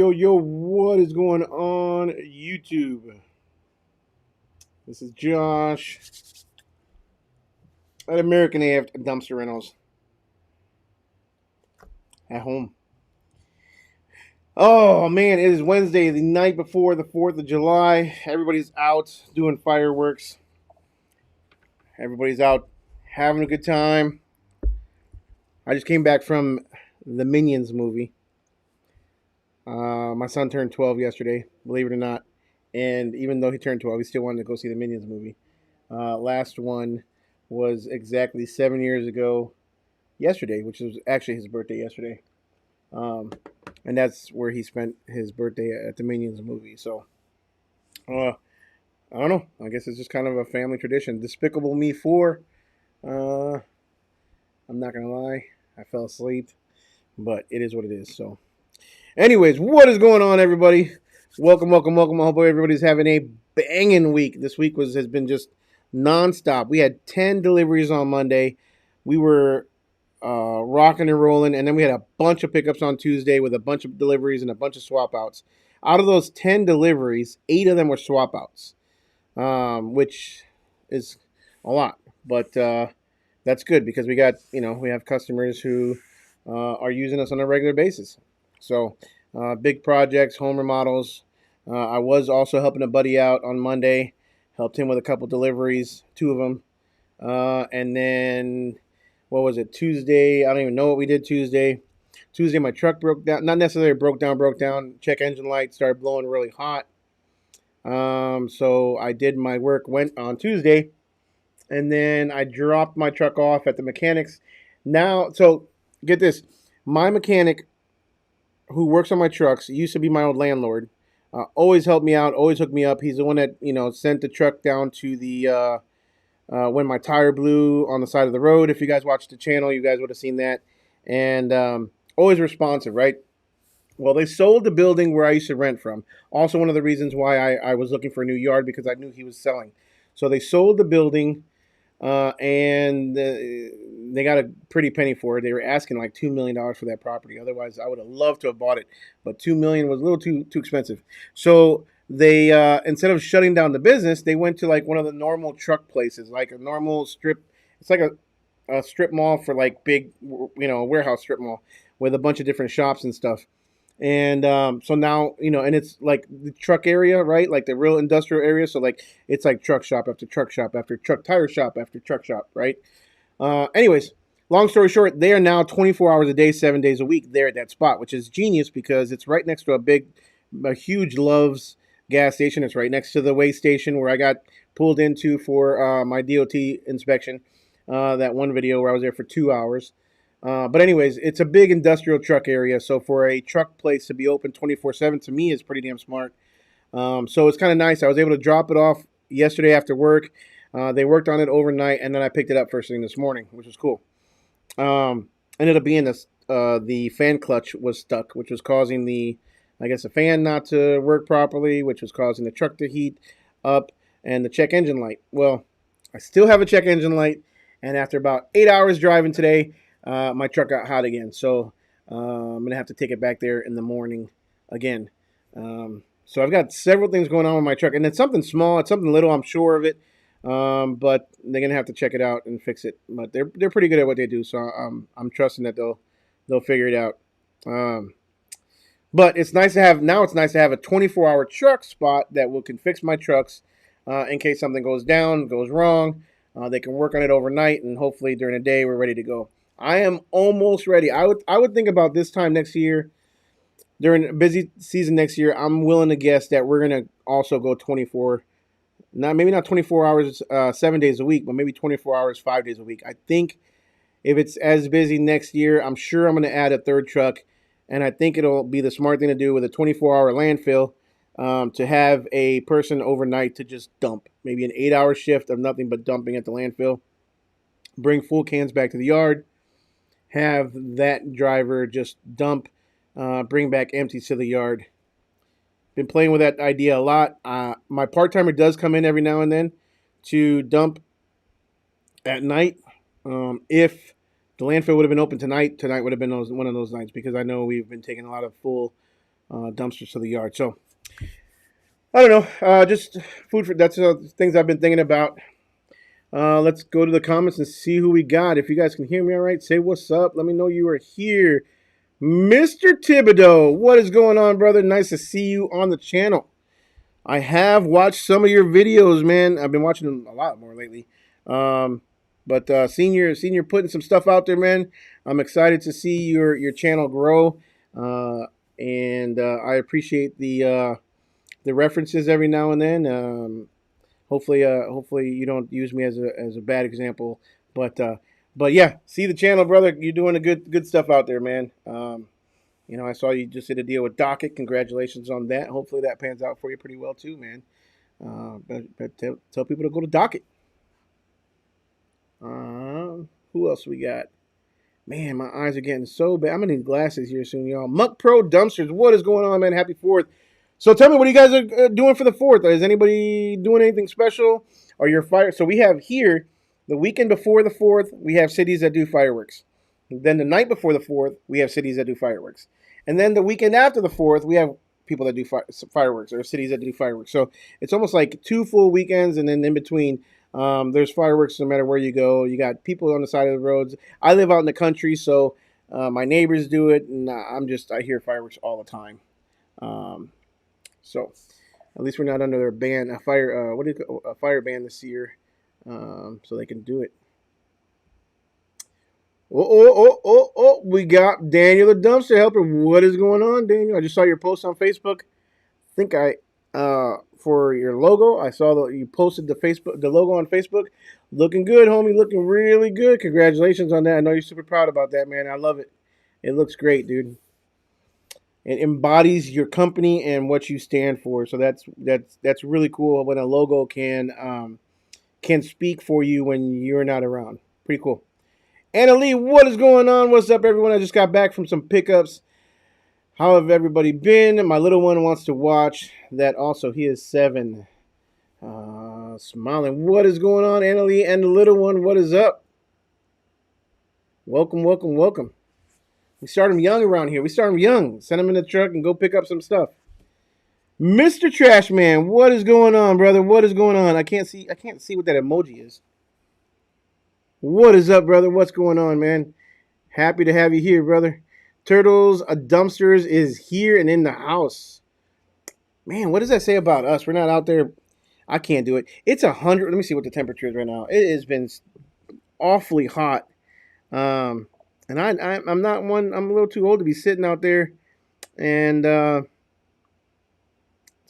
Yo, what is going on YouTube? This is Josh at American AF Dumpster Rentals at home. Oh man, it is Wednesday, the night before the 4th of July. Everybody's out doing fireworks. Everybody's out having a good time. I just came back from the Minions movie. My son turned 12 yesterday, believe it or not. And even though he turned 12, he still wanted to go see the Minions movie. Last one was exactly 7 years ago yesterday, which was actually his birthday yesterday. And that's where he spent his birthday at the Minions movie. So, I don't know. I guess it's just kind of a family tradition. Despicable Me 4. I'm not going to lie. I fell asleep. But it is what it is. So, anyways, what is going on, everybody? Welcome. I hope everybody's having a banging week. This week has been just nonstop. We had 10 deliveries on Monday. We were rocking and rolling, and then we had a bunch of pickups on Tuesday with a bunch of deliveries and a bunch of swap outs. Out of those 10 deliveries, 8 of them were swap outs, which is a lot. But that's good because we have customers who are using us on a regular basis. So big projects, home remodels. I was also helping a buddy out on Monday. Helped him with a couple deliveries, 2 of them. And then, what was it, Tuesday? I don't even know what we did Tuesday. Tuesday, my truck broke down. Not necessarily broke down. Check engine light started blowing really hot. So I did my work, went on Tuesday. And then I dropped my truck off at the mechanics. Now, so get this. My mechanic who works on my trucks used to be my old landlord. Always helped me out, always hooked me up. He's the one that, sent the truck down to the, when my tire blew on the side of the road. If you guys watched the channel, you guys would have seen that. And always responsive, right? Well, they sold the building where I used to rent from. Also one of the reasons why I was looking for a new yard, because I knew he was selling. So they sold the building, and they got a pretty penny for it. They were asking like $2 million for that property. Otherwise, I would have loved to have bought it, but $2 million was a little too expensive. So they instead of shutting down the business, they went to like one of the normal truck places, like a normal strip. It's like a strip mall for like big, a warehouse strip mall with a bunch of different shops and stuff. And so now, and it's like the truck area, right? Like the real industrial area. So like it's like truck shop after truck shop after truck tire shop after truck shop, right? Anyways, long story short, they are now 24 hours a day, 7 days a week there at that spot, which is genius because it's right next to a huge Love's gas station. It's right next to the weigh station where I got pulled into for my DOT inspection. That one video where I was there for 2 hours. But anyways, it's a big industrial truck area. So for a truck place to be open 24/7 to me is pretty damn smart. So it's kind of nice. I was able to drop it off yesterday after work. They worked on it overnight, and then I picked it up first thing this morning, which was cool. Ended up being the fan clutch was stuck, which was causing the fan not to work properly, which was causing the truck to heat up, and the check engine light. Well, I still have a check engine light, and after about 8 hours driving today, my truck got hot again. So I'm going to have to take it back there in the morning again. So I've got several things going on with my truck, and it's something small. It's something little, I'm sure of it. But they're going to have to check it out and fix it. But they're pretty good at what they do. So I'm trusting that they'll figure it out. But it's nice to have a 24-hour truck spot that can fix my trucks in case something goes down, goes wrong. They can work on it overnight, and hopefully during the day we're ready to go. I am almost ready. I would think about this time next year, during a busy season next year. I'm willing to guess that we're gonna also go 24. Not maybe not 24 hours, 7 days a week, but maybe 24 hours, 5 days a week. I think if it's as busy next year, I'm sure I'm going to add a third truck, and I think it'll be the smart thing to do with a 24-hour landfill, to have a person overnight to just dump, maybe an 8-hour shift of nothing but dumping at the landfill. Bring full cans back to the yard. Have that driver just dump, bring back empties to the yard. Been playing with that idea a lot. My part timer does come in every now and then to dump at night. If the landfill would have been open tonight would have been one of those nights, because I know we've been taking a lot of full dumpsters to the yard. So I don't know. Just food for that's things I've been thinking about. Let's go to the comments and see who we got. If you guys can hear me all right, say what's up. Let me know you are here. Mr. Thibodeau, what is going on, brother? Nice to see you on the channel. I have watched some of your videos, man. I've been watching them a lot more lately. But senior putting some stuff out there, man. I'm excited to see your channel grow, and I appreciate the references every now and then. Hopefully you don't use me as a bad example, but yeah, see the channel, brother. You're doing a good stuff out there, man. I saw you just did a deal with Docket. Congratulations on that. Hopefully that pans out for you pretty well too, man. But tell people to go to Docket. Who else we got? Man, my eyes are getting so bad. I'm gonna need glasses here soon, y'all. Muck Pro Dumpsters, what is going on, man? Happy 4th. So tell me, what you guys are doing for the 4th? Is anybody doing anything special? Or your fire? So we have here the weekend before the 4th, we have cities that do fireworks. Then the night before the 4th, we have cities that do fireworks. And then the weekend after the 4th, we have people that do fireworks, or cities that do fireworks. So it's almost like 2 full weekends, and then in between, there's fireworks no matter where you go. You got people on the side of the roads. I live out in the country, so my neighbors do it, and I hear fireworks all the time. So at least we're not under a ban, a fire ban this year, so they can do it. Oh, we got Daniel the dumpster helper. What is going on, Daniel? I just saw your post on Facebook. For your logo, I saw that you posted the logo on Facebook. Looking good, homie. Looking really good. Congratulations on that. I know you're super proud about that, man. I love it. It looks great, dude. It embodies your company and what you stand for. So that's really cool when a logo can speak for you when you're not around. Pretty cool. Anna Lee, what is going on? What's up, everyone? I just got back from some pickups. How have everybody been? My little one wants to watch that also. He is 7. Smiling. What is going on, Anna Lee and the little one? What is up? Welcome, welcome, welcome. We start them young around here. We start them young. Send them in the truck and go pick up some stuff. Mr. Trashman, what is going on, brother? What is going on? I can't see what that emoji is. What is up, brother? What's going on, man? Happy to have you here, brother. Turtles Dumpsters is here and in the house. Man, what does that say about us? We're not out there. I can't do it. It's 100. Let me see what the temperature is right now. It has been awfully hot. And I'm not one. I'm a little too old to be sitting out there and to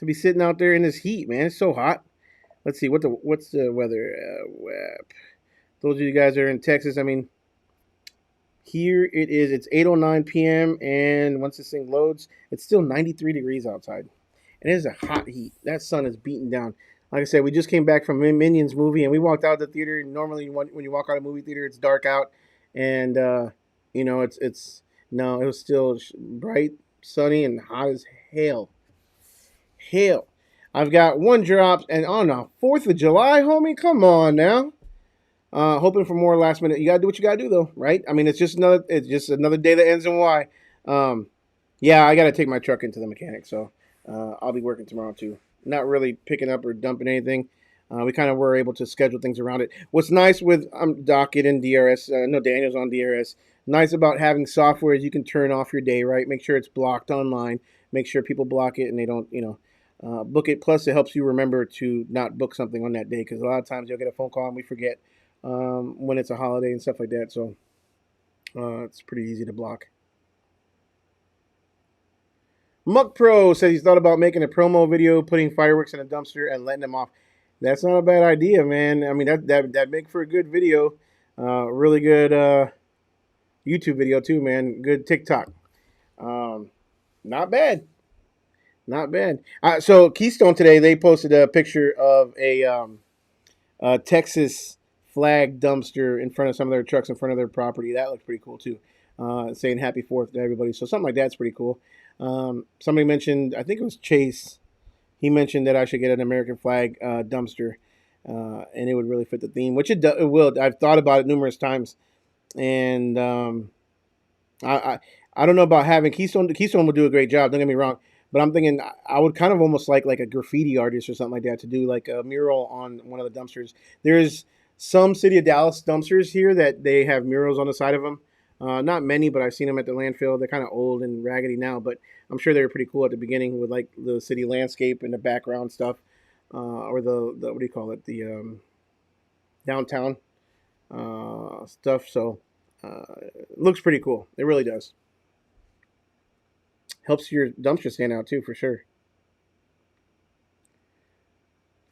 be sitting out there in this heat, man. It's so hot. Let's see what's the weather. Those of you guys that are in Texas, I mean, here it is. It's 8:09 p.m. and once this thing loads, it's still 93 degrees outside, and it is a hot heat. That sun is beating down. Like I said, we just came back from Minions movie, and we walked out of the theater. Normally, when you walk out of a movie theater, it's dark out, and it's no, it was still bright, sunny, and hot as hell. Hell, I've got one drop, and on the 4th of July, homie, come on now. Hoping for more last minute. You gotta do what you gotta do, though, right? I mean, it's just another day that ends in Y. Yeah, I gotta take my truck into the mechanic, so I'll be working tomorrow too. Not really picking up or dumping anything. We kind of were able to schedule things around it. What's nice with Docket and DRS, no, Daniel's on DRS. Nice about having software is you can turn off your day, right? Make sure it's blocked online. Make sure people block it and they don't, book it. Plus, it helps you remember to not book something on that day, because a lot of times you'll get a phone call and we forget when it's a holiday and stuff like that. So It's pretty easy to block. Muck Pro says he's thought about making a promo video, putting fireworks in a dumpster and letting them off. That's not a bad idea, man. I mean, that make for a good video. Really good YouTube video too, man. Good TikTok. Um, Not bad. Not bad. So Keystone today, they posted a picture of a Texas flag dumpster in front of some of their trucks in front of their property. That looks pretty cool too. Saying Happy Fourth to everybody. So something like that's pretty cool. Somebody mentioned, I think it was Chase. He mentioned that I should get an American flag dumpster, and it would really fit the theme, which it will. I've thought about it numerous times, and I, I I don't know about having Keystone. Keystone will do a great job. Don't get me wrong, but I'm thinking I would kind of almost like a graffiti artist or something like that to do like a mural on one of the dumpsters. There's some City of Dallas dumpsters here that they have murals on the side of them. Not many, but I've seen them at the landfill. They're kind of old and raggedy now, but I'm sure they were pretty cool at the beginning with like the city landscape and the background stuff, or the what do you call it, the downtown stuff. So looks pretty cool. It really does. Helps your dumpster stand out too, for sure.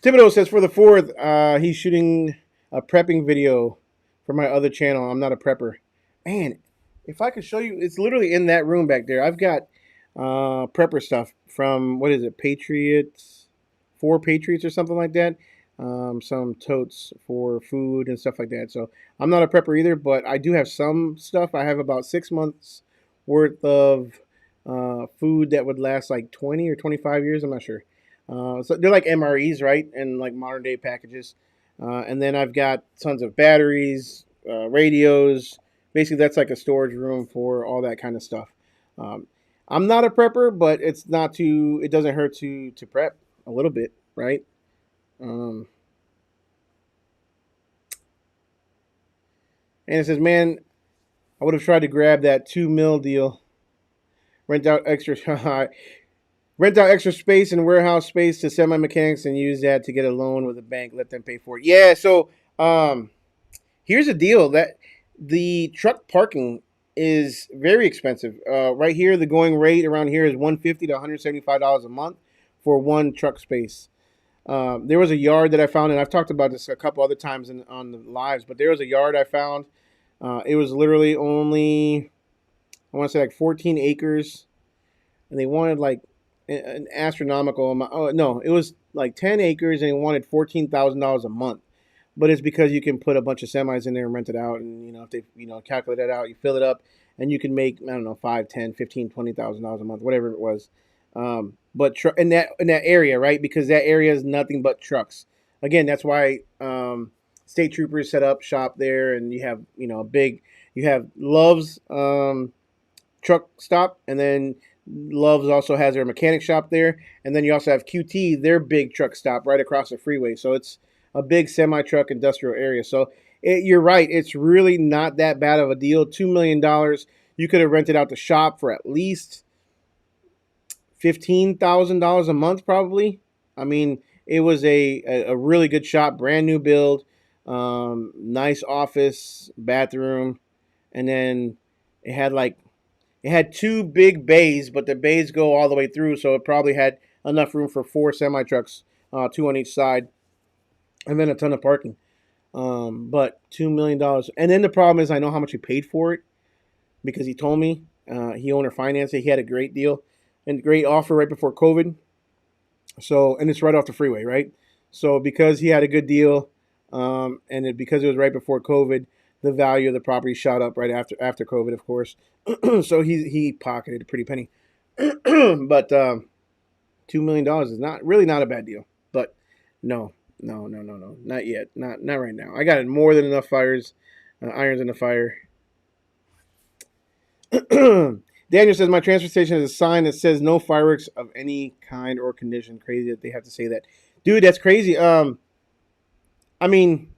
Thibodeau says for the fourth, he's shooting a prepping video for my other channel. I'm not a prepper. Man, if I could show you, it's literally in that room back there. I've got prepper stuff from, what is it, Patriots, 4 Patriots or something like that. Some totes for food and stuff like that. So I'm not a prepper either, but I do have some stuff. I have about 6 months worth of food that would last like 20 or 25 years. I'm not sure. So they're like MREs, right? And like modern day packages. And then I've got tons of batteries, radios. Basically, that's like a storage room for all that kind of stuff. Um, I'm not a prepper, but it's not too. It doesn't hurt to prep a little bit, right? Um, and it says, man, I would have tried to grab that 2 mil deal, rent out extra, rent out extra space and warehouse space to semi mechanics, and use that to get a loan with a bank. Let them pay for it. Yeah. So here's a deal that the truck parking is very expensive. Right here, the going rate around here is $150 to $175 a month for one truck space. There was a yard that I found, and I've talked about this a couple other times on the lives, but there was a yard I found. It was literally only, I want to say like 14 acres, and they wanted like an astronomical amount. Oh, no, it was like 10 acres, and they wanted $14,000 a month. But it's because you can put a bunch of semis in there and rent it out, and if they calculate that out, you fill it up, and you can make, I don't know, 5, 10, 15, $20,000 a month, whatever it was. But in that area, right? Because that area is nothing but trucks. Again, that's why state troopers set up shop there, and you have you have Love's truck stop, and then Love's also has their mechanic shop there, and then you also have QT, their big truck stop right across the freeway. So it's a big semi truck industrial area. So you're right, it's really not that bad of a deal. $2 million, you could have rented out the shop for at least $15,000 a month, probably. I mean, it was a really good shop, brand new build, nice office, bathroom, and then it had like it had 2 big bays, but the bays go all the way through, so it probably had enough room for 4 semi trucks, 2 on each side, and then a ton of parking. But $2 million, and then the problem is I know how much he paid for it because he told me he owner financed it. He had a great deal and great offer right before COVID. So, and it's right off the freeway, right? So because he had a good deal, because it was right before COVID, the value of the property shot up right after COVID, of course. So he pocketed a pretty penny. But $2 million is not a bad deal. But no, not yet, not right now. I got more than enough irons in the fire. Daniel says my transfer station has a sign that says no fireworks of any kind or condition. Crazy that they have to say that, dude. That's crazy. I mean,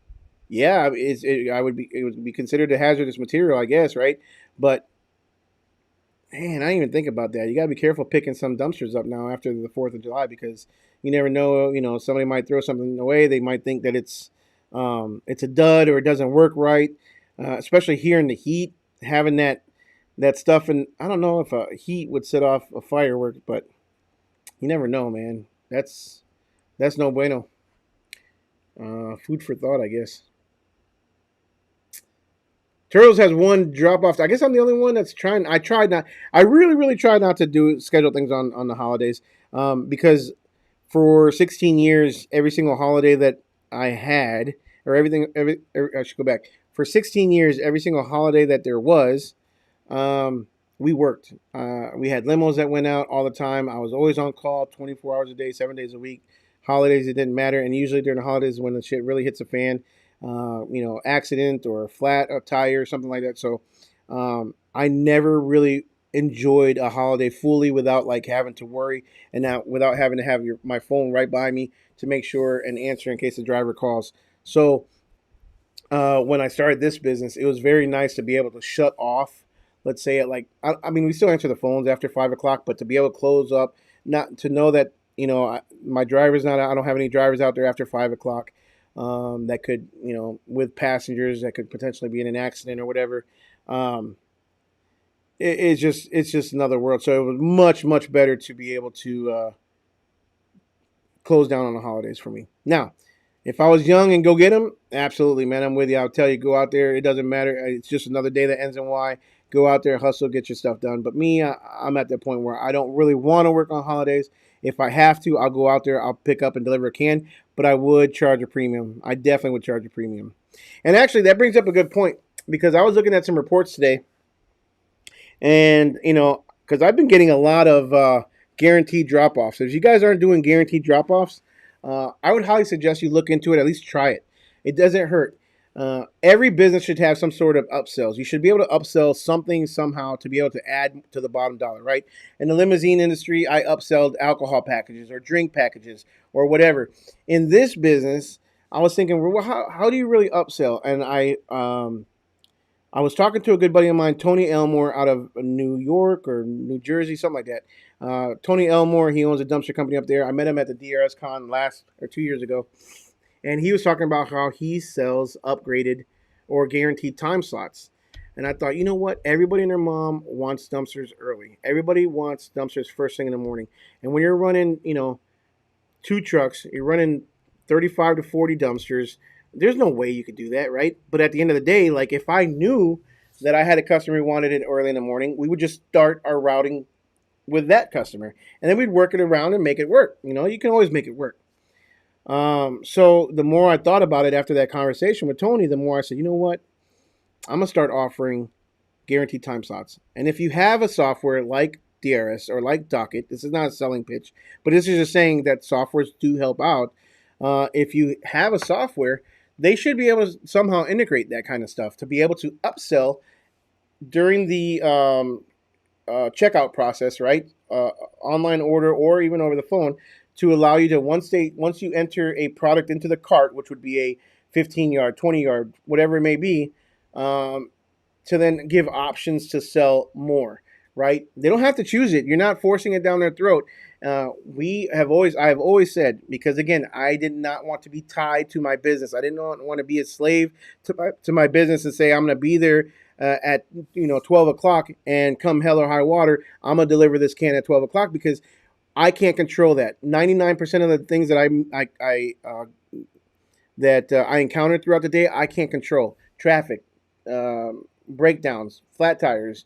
yeah, it would be considered a hazardous material, I guess, right? But man, I didn't even think about that. You gotta be careful picking some dumpsters up now after the 4th of July, because you never know. Somebody might throw something away. They might think that it's a dud or it doesn't work right, especially here in the heat. having that stuff, and I don't know if a heat would set off a firework, but you never know, man. That's no bueno. Food for thought, I guess. Turtles has one drop off. I guess I'm the only one that's trying. I tried not. I really, really tried not to do schedule things on the holidays, because for 16 years, every single holiday that I had, or I should go back. For 16 years, every single holiday that there was, um, we worked. We had limos that went out all the time. I was always on call, 24 hours a day, 7 days a week. Holidays, it didn't matter. And usually during the holidays, when the shit really hits a fan, accident or a flat a tire or something like that. So I never really enjoyed a holiday fully without like having to worry, and now without having to have my phone right by me to make sure and answer in case the driver calls. So when I started this business, it was very nice to be able to shut off. Let's say at like, I mean, we still answer the phones after 5 o'clock, but to be able to close up, not to know that my driver's not. I don't have any drivers out there after 5 o'clock. That could, with passengers that could potentially be in an accident or whatever. Um, it's just another world. So it was much much better to be able to close down on the holidays for me. Now, if I was young and go get them, absolutely, man, I'm with you. I'll tell you, go out there. It doesn't matter. It's just another day that ends in Y. Go out there, hustle, get your stuff done. But me, I'm at the point where I don't really want to work on holidays. If I have to, I'll go out there. I'll pick up and deliver a can. But I would charge a premium. I definitely would charge a premium. And actually, that brings up a good point because I was looking at some reports today, and because I've been getting a lot of guaranteed drop offs. So if you guys aren't doing guaranteed drop offs, I would highly suggest you look into it. At least try it. It doesn't hurt. Every business should have some sort of upsells. You should be able to upsell something somehow to be able to add to the bottom dollar, right? In the limousine industry, I upselled alcohol packages or drink packages or whatever. In this business, I was thinking, well, how do you really upsell? And I was talking to a good buddy of mine, Tony Elmore, out of New York or New Jersey, something like that. Tony Elmore, he owns a dumpster company up there. I met him at the DRS Con last or 2 years ago, and he was talking about how he sells upgraded or guaranteed time slots. And I thought, you know what? Everybody and their mom wants dumpsters early. Everybody wants dumpsters first thing in the morning. And when you're running, two trucks, you're running 35 to 40 dumpsters. There's no way you could do that, right? But at the end of the day, like if I knew that I had a customer who wanted it early in the morning, we would just start our routing with that customer, and then we'd work it around and make it work. You can always make it work. So the more I thought about it after that conversation with Tony, the more I said, you know what? I'm gonna start offering guaranteed time slots. And if you have a software like DRS or like Docket, this is not a selling pitch, but this is just saying that softwares do help out. If you have a software, they should be able to somehow integrate that kind of stuff to be able to upsell during the checkout process, right? Online order or even over the phone, to allow you to once you enter a product into the cart, which would be a 15-yard, 20-yard, whatever it may be, to then give options to sell more, right? They don't have to choose it. You're not forcing it down their throat. I have always said, because again, I did not want to be tied to my business. I didn't want to be a slave to my business and say I'm going to be there at 12 o'clock and come hell or high water, I'm going to deliver this can at 12 o'clock, because I can't control that. 99% of the things that I encounter throughout the day, I can't control. Traffic, breakdowns, flat tires,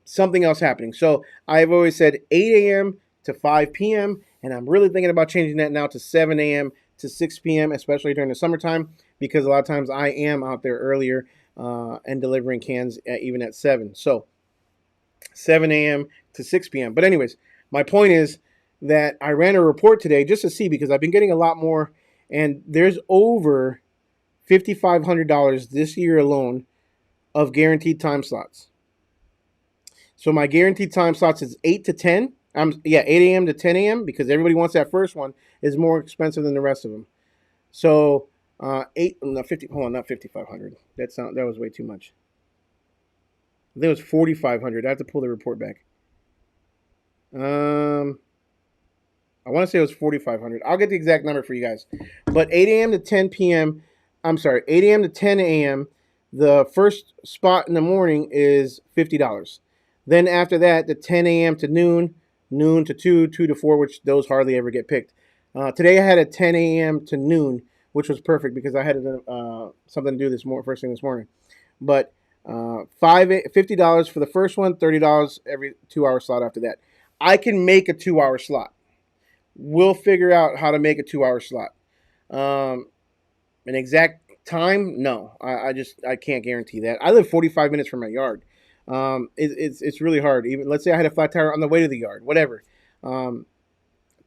something else happening. So I've always said 8 a.m. to 5 p.m. and I'm really thinking about changing that now to 7 a.m. to 6 p.m., especially during the summertime, because a lot of times I am out there earlier and delivering cans even at 7. So 7 a.m. to 6 p.m. But anyways, my point is that I ran a report today just to see, because I've been getting a lot more, and there's over $5,500 this year alone of guaranteed time slots. So my guaranteed time slots is 8 to 10. 8 a.m. to 10 a.m. because everybody wants that first one is more expensive than the rest of them. So 5,500. That was way too much. I think it was 4,500. I have to pull the report back. I want to say it was 4,500. I'll get the exact number for you guys. But 8 a.m. to 10 p.m. I'm sorry, 8 a.m. to 10 a.m. The first spot in the morning is $50. Then after that, the 10 a.m. to noon, noon to 2, 2 to 4, which those hardly ever get picked. Today I had a 10 a.m. to noon, which was perfect because I had something to do first thing this morning. But $50 for the first one, $30 every 2 hour slot after that. I can make a 2 hour slot. We'll figure out how to make a 2 hour slot. Um, an exact time? No, I can't guarantee that. I live 45 minutes from my yard. It's really hard. Even let's say I had a flat tire on the way to the yard, whatever. Um,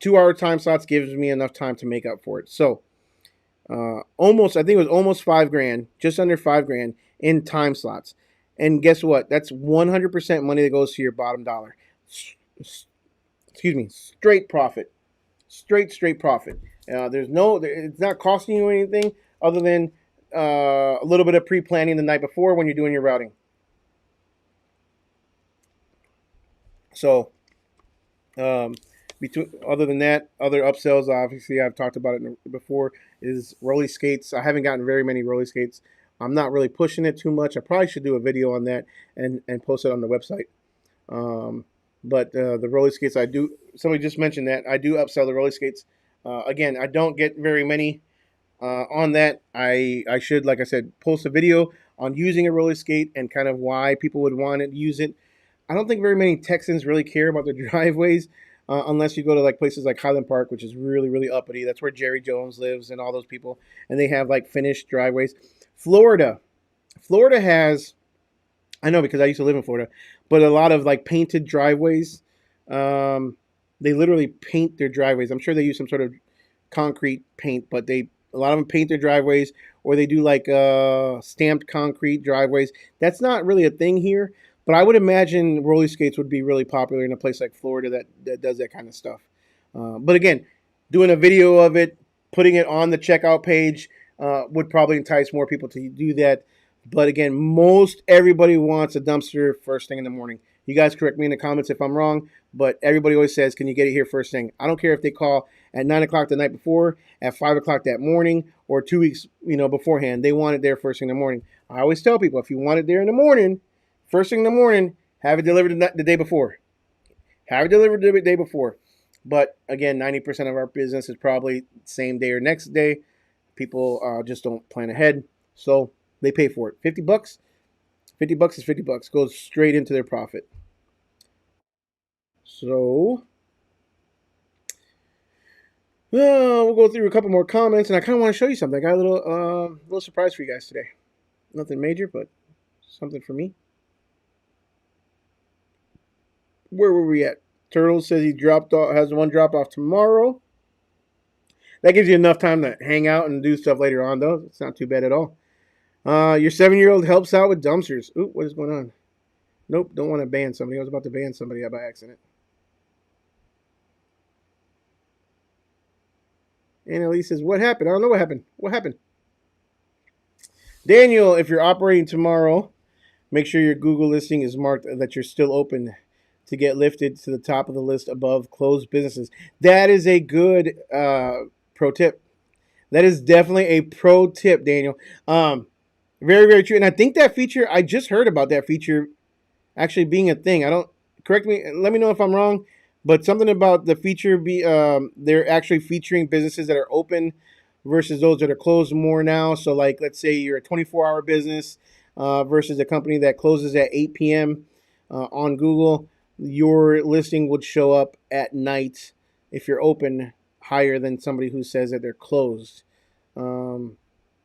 2 hour time slots gives me enough time to make up for it. So almost, I think it was almost 5 grand, just under 5 grand in time slots. And guess what? That's 100% money that goes to your bottom dollar. Excuse me, straight profit, straight profit. It's not costing you anything other than a little bit of pre-planning the night before when you're doing your routing. So, between other than that, other upsells, obviously I've talked about it before, is rolly skates. I haven't gotten very many rolly skates. I'm not really pushing it too much. I probably should do a video on that and post it on the website. Um, but the roller skates, I do. Somebody just mentioned that I do upsell the roller skates. Again, I don't get very many on that. I should, like I said, post a video on using a roller skate and kind of why people would want to use it. I don't think very many Texans really care about their driveways unless you go to like places like Highland Park, which is really uppity. That's where Jerry Jones lives and all those people, and they have like finished driveways. Florida, Florida has, I know because I used to live in Florida, but a lot of like painted driveways. Um, they literally paint their driveways. I'm sure they use some sort of concrete paint, but a lot of them paint their driveways, or they do like stamped concrete driveways. That's not really a thing here, but I would imagine roller skates would be really popular in a place like Florida that does that kind of stuff. But again, doing a video of it, putting it on the checkout page would probably entice more people to do that. But again, most everybody wants a dumpster first thing in the morning. You guys correct me in the comments if I'm wrong, but everybody always says, "Can you get it here first thing?" I don't care if they call at 9 o'clock the night before, at 5 o'clock that morning, or 2 weeks, beforehand. They want it there first thing in the morning. I always tell people, if you want it there in the morning, first thing in the morning, have it delivered the day before. Have it delivered the day before. But again, 90% of our business is probably same day or next day. People just don't plan ahead, so they pay for it. $50, $50 is $50. Goes straight into their profit. So we'll go through a couple more comments, and I kind of want to show you something. I got a little surprise for you guys today. Nothing major, but something for me. Where were we at? Turtle says he has one drop off tomorrow. That gives you enough time to hang out and do stuff later on, though. It's not too bad at all. Your 7-year-old helps out with dumpsters. Ooh, what is going on? Nope, don't want to ban somebody. I was about to ban somebody by accident. Annalise says, what happened? I don't know what happened. What happened? Daniel, if you're operating tomorrow, make sure your Google listing is marked that you're still open to get lifted to the top of the list above closed businesses. That is a good pro tip. That is definitely a pro tip, Daniel. Very true. And I think that feature, I just heard about that feature actually being a thing. Correct me, let me know if I'm wrong, but something about the feature they're actually featuring businesses that are open versus those that are closed more now. So like, let's say you're a 24-hour business versus a company that closes at 8 p.m. On Google, your listing would show up at night if you're open higher than somebody who says that they're closed.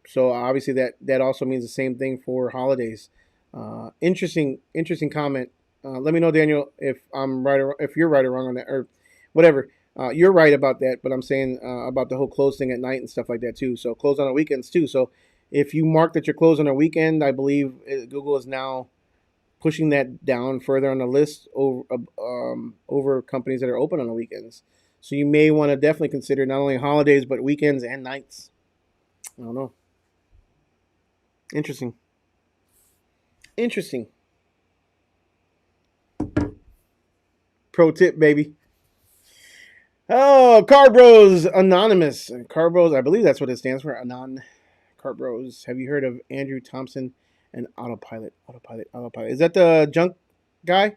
So obviously that also means the same thing for holidays. Interesting comment. Let me know, Daniel, if I'm right or if you're right or wrong on that, or whatever. You're right about that, but I'm saying about the whole close thing at night and stuff like that too. So close on the weekends too. So if you mark that you're closed on a weekend, I believe Google is now pushing that down further on the list over companies that are open on the weekends. So you may want to definitely consider not only holidays but weekends and nights. I don't know. Interesting. Pro tip, baby. Oh, Car Bros Anonymous. Car Bros, I believe that's what it stands for. Car Bros. Have you heard of Andrew Thompson and autopilot. Autopilot. Is that the junk guy?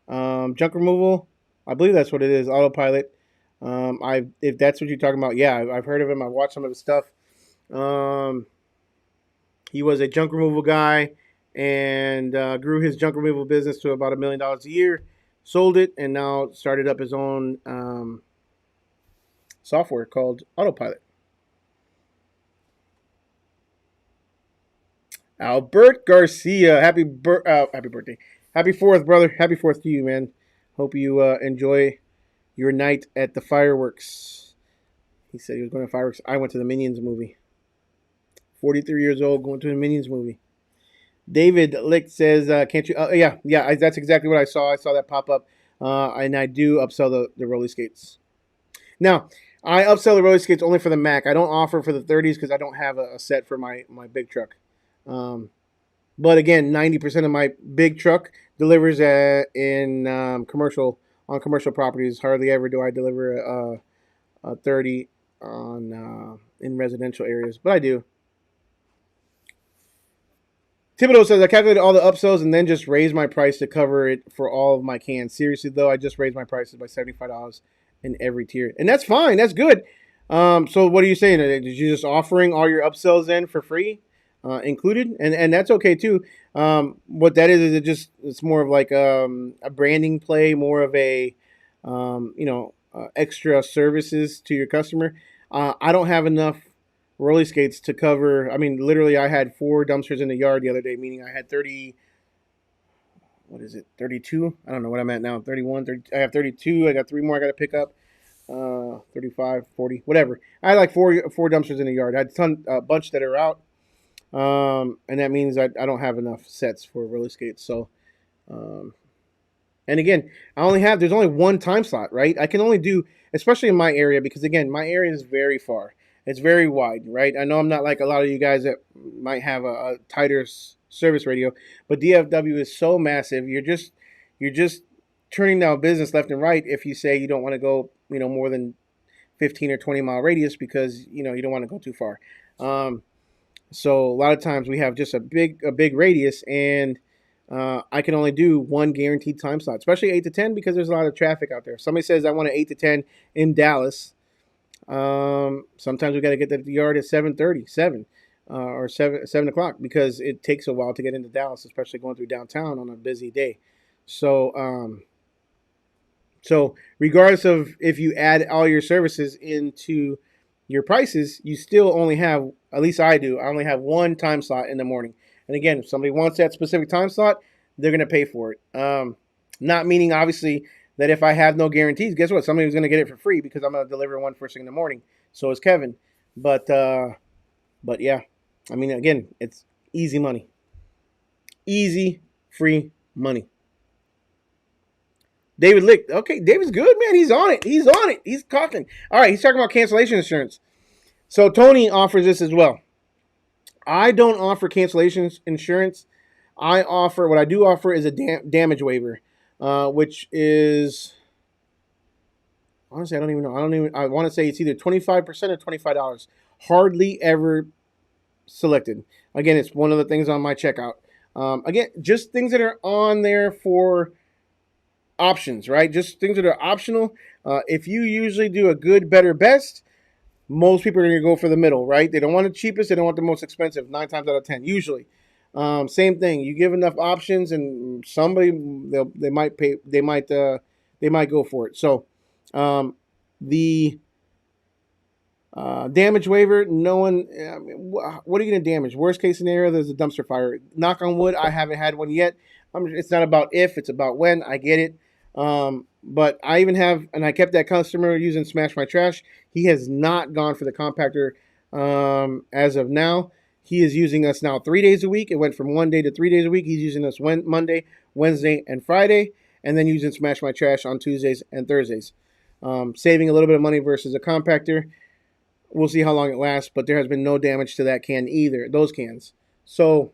Junk removal. I believe that's what it is. Autopilot. I if that's what you're talking about, yeah, I've heard of him. I've watched some of his stuff. Um, he was a junk removal guy and grew his junk removal business to about $1 million a year. Sold it and now started up his own software called Autopilot. Albert Garcia, happy birthday, happy 4th, brother. Happy 4th to you, man. Hope you enjoy your night at the fireworks. He said he was going to fireworks. I went to the Minions movie. 43 years old, going to the Minions movie. David Lick says, "Can't you?" Yeah. That's exactly what I saw. I saw that pop up, and I do upsell the roller skates. Now, I upsell the roller skates only for the Mac. I don't offer for the 30s because I don't have a set for my big truck. But again, 90% of my big truck delivers in commercial on commercial properties. Hardly ever do I deliver a 30 on in residential areas, but I do. Thibodeau says, I calculated all the upsells and then just raised my price to cover it for all of my cans. Seriously, though, I just raised my prices by $75 in every tier. And that's fine. That's good. So what are you saying? Did you just offering all your upsells in for free included? And that's okay, too. What that is it's more of like a branding play, more of a, extra services to your customer. I don't have enough roller skates to cover. I mean, literally, I had 4 dumpsters in the yard the other day, meaning I had 30. What is it? 32? I don't know what I'm at now. 31, 30. I have 32. I got 3 more I got to pick up. 35, 40, whatever. I had like four dumpsters in the yard. I had a bunch that are out. And that means I don't have enough sets for roller skates. So, and again, there's only one time slot, right? I can only do, especially in my area, because again, my area is very far. It's very wide, right? I know I'm not like a lot of you guys that might have a tighter service radio, but DFW is so massive. You're just turning down business left and right if you say you don't want to go, more than 15 or 20 mile radius because you don't want to go too far. So a lot of times we have just a big radius, and I can only do one guaranteed time slot, especially 8 to 10 because there's a lot of traffic out there. If somebody says I want an 8 to 10 in Dallas. Sometimes we got to get to the yard at 7:30, 7, or 7 o'clock because it takes a while to get into Dallas, especially going through downtown on a busy day. So, so regardless of if you add all your services into your prices, you still only have, at least I do, I only have one time slot in the morning. And again, if somebody wants that specific time slot, they're going to pay for it. Not meaning obviously that if I have no guarantees, guess what? Somebody's going to get it for free because I'm going to deliver one first thing in the morning. So is Kevin. But yeah, I mean, again, it's easy money. Easy, free money. David Lick. Okay, David's good, man. He's on it. He's talking. All right, he's talking about cancellation insurance. So Tony offers this as well. I don't offer cancellation insurance. What I do offer is a damage waiver. Which is, honestly, I don't even know. I want to say it's either 25% or $25. Hardly ever selected. Again, it's one of the things on my checkout. Again, just things that are on there for options, right? Just things that are optional. If you usually do a good, better, best, most people are going to go for the middle, right? They don't want the cheapest. They don't want the most expensive, 9 times out of 10, usually. Same thing. You give enough options, and somebody they might go for it. So, the damage waiver. No one. What are you going to damage? Worst case scenario, there's a dumpster fire. Knock on wood. I haven't had one yet. It's not about if. It's about when. I get it. But I even have, and I kept that customer using Smash My Trash. He has not gone for the compactor as of now. He is using us now 3 days a week. It went from 1 day to 3 days a week. He's using us Monday, Wednesday, and Friday, and then using Smash My Trash on Tuesdays and Thursdays. Saving a little bit of money versus a compactor. We'll see how long it lasts, but there has been no damage to that can either, those cans. So,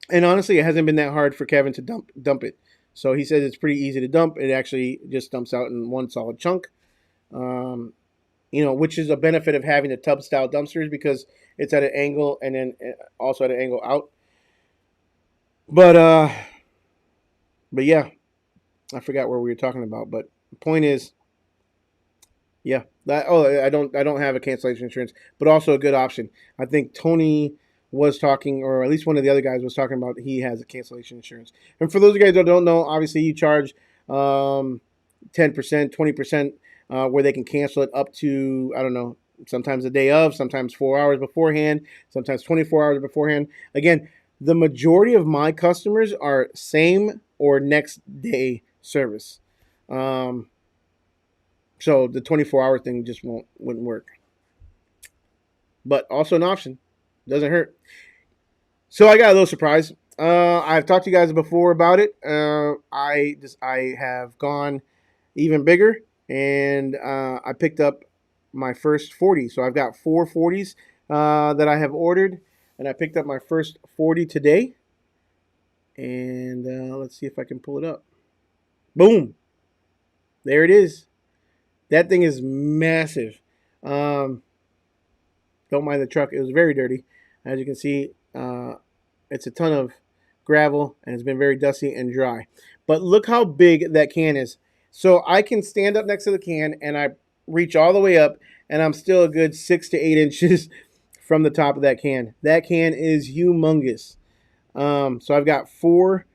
and honestly, it hasn't been that hard for Kevin to dump it. So he says it's pretty easy to dump. It actually just dumps out in one solid chunk. Which is a benefit of having the tub style dumpsters because it's at an angle and then also at an angle out. But but yeah, I forgot where we were talking about. But the point is, yeah, that I don't have a cancellation insurance, but also a good option. I think Tony was talking, or at least one of the other guys was talking about he has a cancellation insurance. And for those of you guys that don't know, obviously you charge 10%, 20%, where they can cancel it up to, I don't know, sometimes the day of, sometimes 4 hours beforehand, sometimes 24 hours beforehand. Again, the majority of my customers are same or next day service. Um, so the 24-hour thing just wouldn't work. But also an option. Doesn't hurt. So I got a little surprise. I've talked to you guys before about it. I have gone even bigger, and I picked up my first 40. So I've got 4 40s that I have ordered, and I picked up my first 40 today. And let's see if I can pull it up. Boom! There it is. That thing is massive. Um, don't mind the truck. It was very dirty. As you can see, it's a ton of gravel and it's been very dusty and dry. But look how big that can is. So I can stand up next to the can and I reach all the way up and I'm still a good 6 to 8 inches from the top of that can. That can is humongous. So I've got 4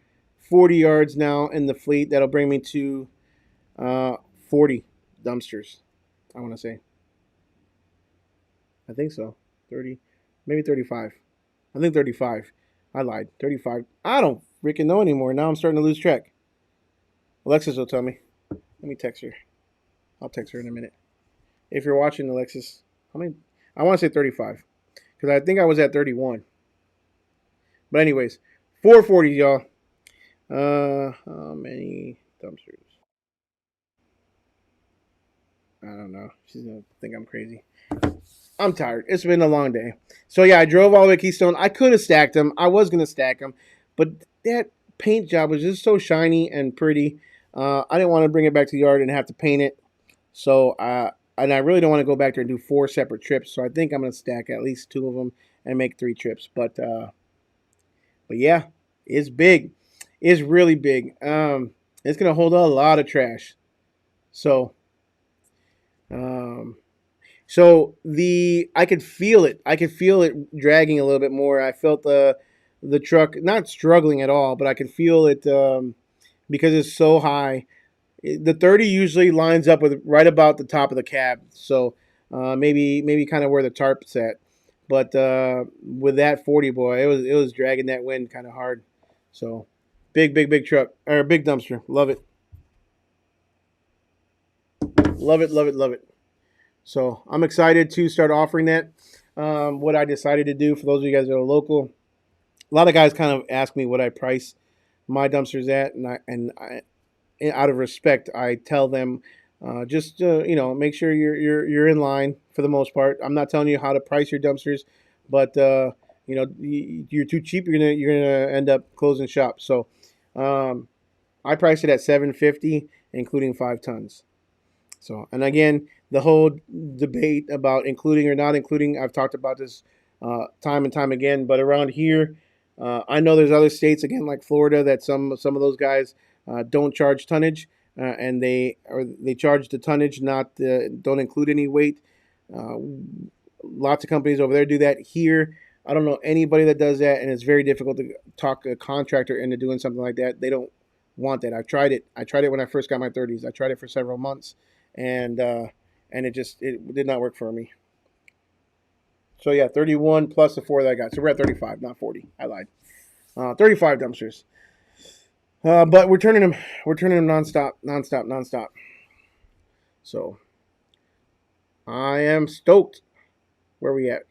40 yards now in the fleet. That'll bring me to 40 dumpsters, I want to say. I think so. 30, maybe 35. I think 35. I lied. 35. I don't freaking know anymore. Now I'm starting to lose track. Alexis will tell me. Let me text her. I'll text her in a minute. If you're watching, Alexis, how many? I want to say 35 because I think I was at 31. But anyways, 440, y'all. How many dumpsters? I don't know. She's gonna think I'm crazy. I'm tired. It's been a long day. So yeah, I drove all the way to Keystone. I could have stacked them. I was gonna stack them, but that paint job was just so shiny and pretty. I didn't want to bring it back to the yard and have to paint it. So and I really don't want to go back there and do 4 separate trips. So I think I'm gonna stack at least 2 of them and make 3 trips. But yeah, it's big. It's really big. It's gonna hold a lot of trash. So um, So I could feel it. I could feel it dragging a little bit more. I felt the truck not struggling at all, but I could feel it because it's so high. The 30 usually lines up with right about the top of the cab, so maybe kind of where the tarp's at. But with that 40, boy, it was dragging that wind kind of hard. So big truck or big dumpster. Love it, love it, love it, love it. So I'm excited to start offering that. What I decided to do for those of you guys that are local, a lot of guys kind of ask me what I price my dumpsters at, and I out of respect, I tell them just make sure you're in line for the most part. I'm not telling you how to price your dumpsters, but you're too cheap, you're gonna end up closing shop. So um, I priced it at 750, including 5 tons. So, and again, the whole debate about including or not including, I've talked about this time and time again. But around here, I know there's other states again like Florida that some of those guys don't charge tonnage, and they charge the tonnage, not don't include any weight. Uh, Lots of companies over there do that. Here, I don't know anybody that does that, and it's very difficult to talk a contractor into doing something like that. They don't want that. I've tried it. I tried it when I first got my 30s. I tried it for several months, and it did not work for me. So yeah, 31 plus the 4 that I got. So we're at 35, not 40. I lied. 35 dumpsters. But we're turning them nonstop, nonstop, nonstop. So I am stoked. Where are we at?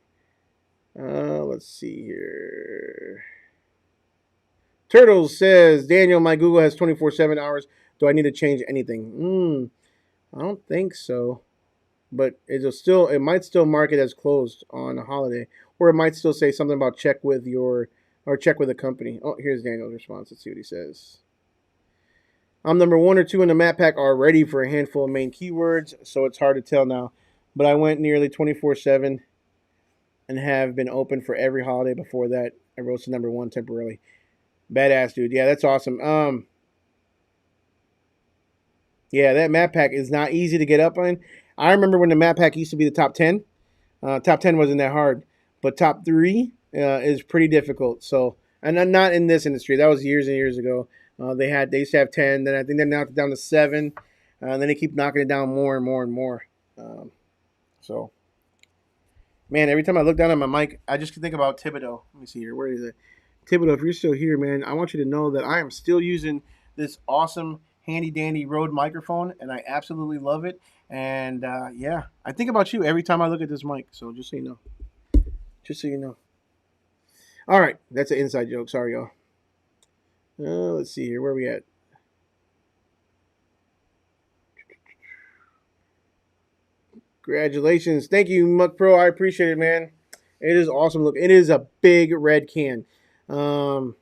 Let's see here. Turtles says, Daniel, my Google has 24/7 hours. Do I need to change anything? I don't think so. But it might still mark it as closed on a holiday, or it might still say something about check with the company. Oh, here's Daniel's response. Let's see what he says. I'm number 1 or 2 in the map pack already for a handful of main keywords, so it's hard to tell now. But I went nearly 24/7 and have been open for every holiday before that. I rose to number 1 temporarily. Badass, dude. Yeah, that's awesome. Yeah, that map pack is not easy to get up on. I remember when the map pack used to be the top 10. Top 10 wasn't that hard, but top three is pretty difficult. So, and not in this industry. That was years and years ago. They used to have 10. Then I think they knocked it down to 7. And then they keep knocking it down more and more and more. So, man, every time I look down at my mic, I just can think about Thibodeau. Let me see here. Where is it? Thibodeau, if you're still here, man, I want you to know that I am still using this awesome handy dandy Rode microphone, and I absolutely love it. And yeah, I think about you every time I look at this mic. So just so you know, just so you know. All right, that's an inside joke. Sorry, y'all. Let's see here. Where are we at? Congratulations. Thank you, Muck Pro. I appreciate it, man. It is awesome. Look, it is a big red can. Um,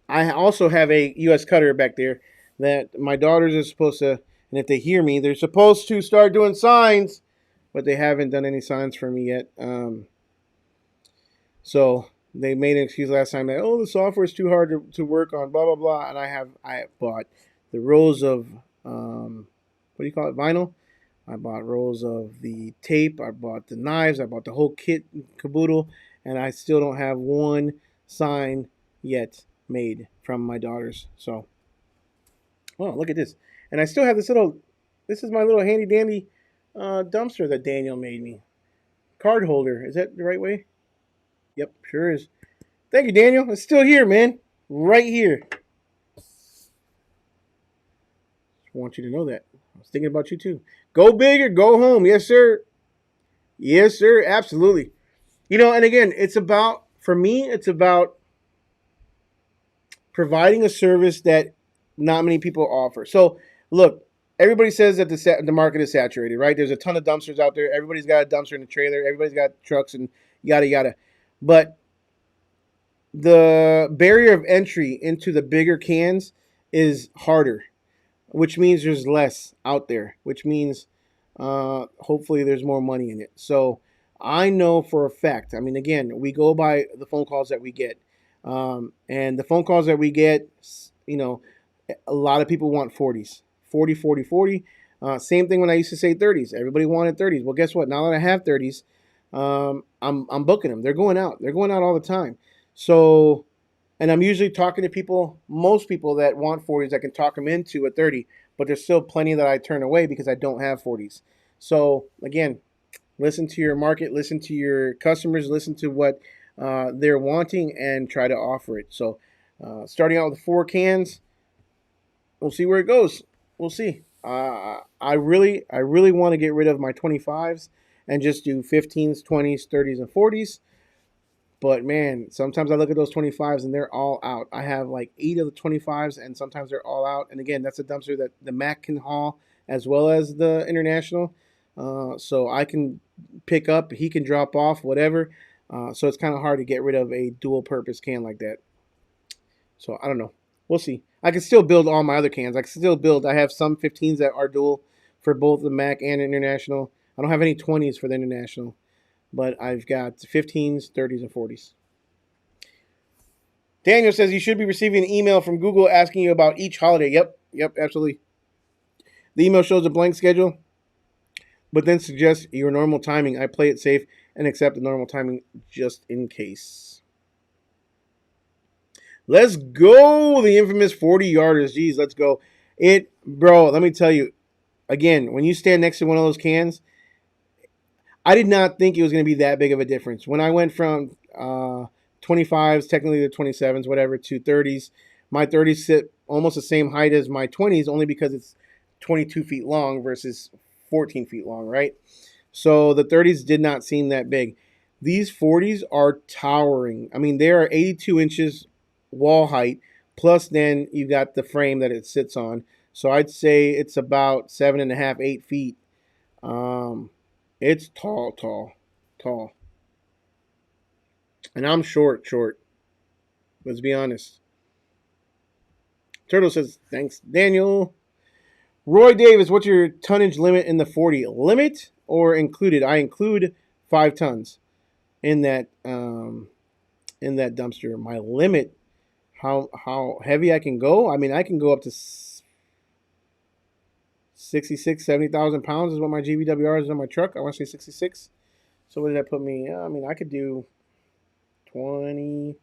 I also have a U.S. cutter back there that my daughters are supposed to, and if they hear me, they're supposed to start doing signs, but they haven't done any signs for me yet. So they made an excuse last time that, oh, the software is too hard to work on, blah blah blah. And I have bought the rolls of what do you call it, vinyl. I bought rolls of the tape. I bought the knives. I bought the whole kit caboodle, and I still don't have one sign yet made from my daughters. So, oh, look at this. And I still have this little, this is my little handy dandy dumpster that Daniel made me. Card holder. Is that the right way? Yep, sure is. Thank you, Daniel. It's still here, man. Right here. Just want you to know that. I was thinking about you too. Go big or go home. Yes, sir. Yes, sir. Absolutely. You know, and again, it's about, for me, it's about providing a service that not many people offer. So, look, everybody says that the market is saturated, right? There's a ton of dumpsters out there. Everybody's got a dumpster in a trailer. Everybody's got trucks and yada yada. But the barrier of entry into the bigger cans is harder, which means there's less out there, which means hopefully there's more money in it. So I know for a fact, I mean, again, we go by the phone calls that we get. And the phone calls that we get, you know, a lot of people want 40s, 40, 40, 40. Same thing when I used to say 30s. Everybody wanted 30s. Well, guess what? Now that I have 30s, I'm booking them. They're going out. They're going out all the time. So, and I'm usually talking to people, most people that want 40s, I can talk them into a 30, but there's still plenty that I turn away because I don't have 40s. So again, listen to your market, listen to your customers, listen to what they're wanting, and try to offer it. So starting out with 4 cans, we'll see where it goes. We'll see. I really want to get rid of my 25s and just do 15s, 20s, 30s, and 40s. But man, sometimes I look at those 25s and they're all out. I have like 8 of the 25s, and sometimes they're all out. And again, that's a dumpster that the Mac can haul as well as the International. So I can pick up, he can drop off, whatever. So it's kind of hard to get rid of a dual purpose can like that. So I don't know. We'll see. I can still build all my other cans. I can still build. I have some 15s that are dual for both the Mac and International. I don't have any 20s for the International, but I've got 15s, 30s, and 40s. Daniel says you should be receiving an email from Google asking you about each holiday. Yep, absolutely. The email shows a blank schedule, but then suggests your normal timing. I play it safe and accept the normal timing just in case. Let's go. The infamous 40 yarders. Jeez, let's go. Bro, let me tell you, again, when you stand next to one of those cans, I did not think it was going to be that big of a difference. When I went from 25s, technically the 27s, whatever, to 30s, my 30s sit almost the same height as my 20s, only because it's 22 feet long versus 14 feet long, right? So the 30s did not seem that big. These 40s are towering. I mean, they are 82 inches wall height, plus then you got the frame that it sits on. So I'd say it's about 7.5, 8 feet. It's tall. And I'm short. Let's be honest. Turtle says, thanks, Daniel. Roy Davis, what's your tonnage limit in the 40? Limit or included? I include 5 tons in that dumpster. My limit, how heavy I can go. I mean, I can go up to 66, 70,000 pounds is what my GVWR is on my truck. I want to say 66. So what did that put me? I mean, I could do 20.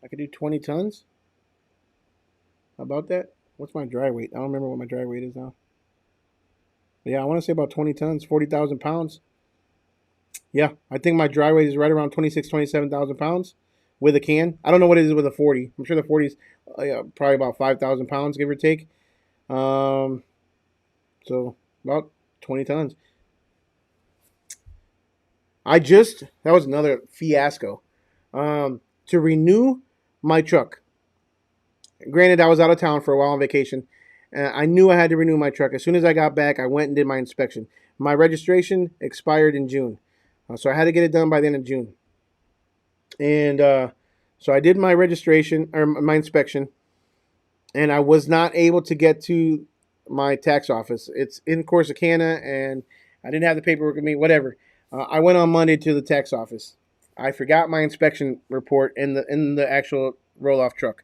I could do 20 tons. How about that? What's my dry weight? I don't remember what my dry weight is now. But yeah, I want to say about 20 tons, 40,000 pounds. Yeah, I think my dry weight is right around 26, 27,000 pounds with a can. I don't know what it is with a 40. I'm sure the 40 is probably about 5,000 pounds, give or take. So about 20 tons. That was another fiasco. To renew my truck. Granted, I was out of town for a while on vacation. I knew I had to renew my truck. As soon as I got back, I went and did my inspection. My registration expired in June. So I had to get it done by the end of June. And so I did my registration or my inspection, and I was not able to get to my tax office. It's in Corsicana, and I didn't have the paperwork with me, whatever. I went on Monday to the tax office. I forgot my inspection report in the actual roll-off truck,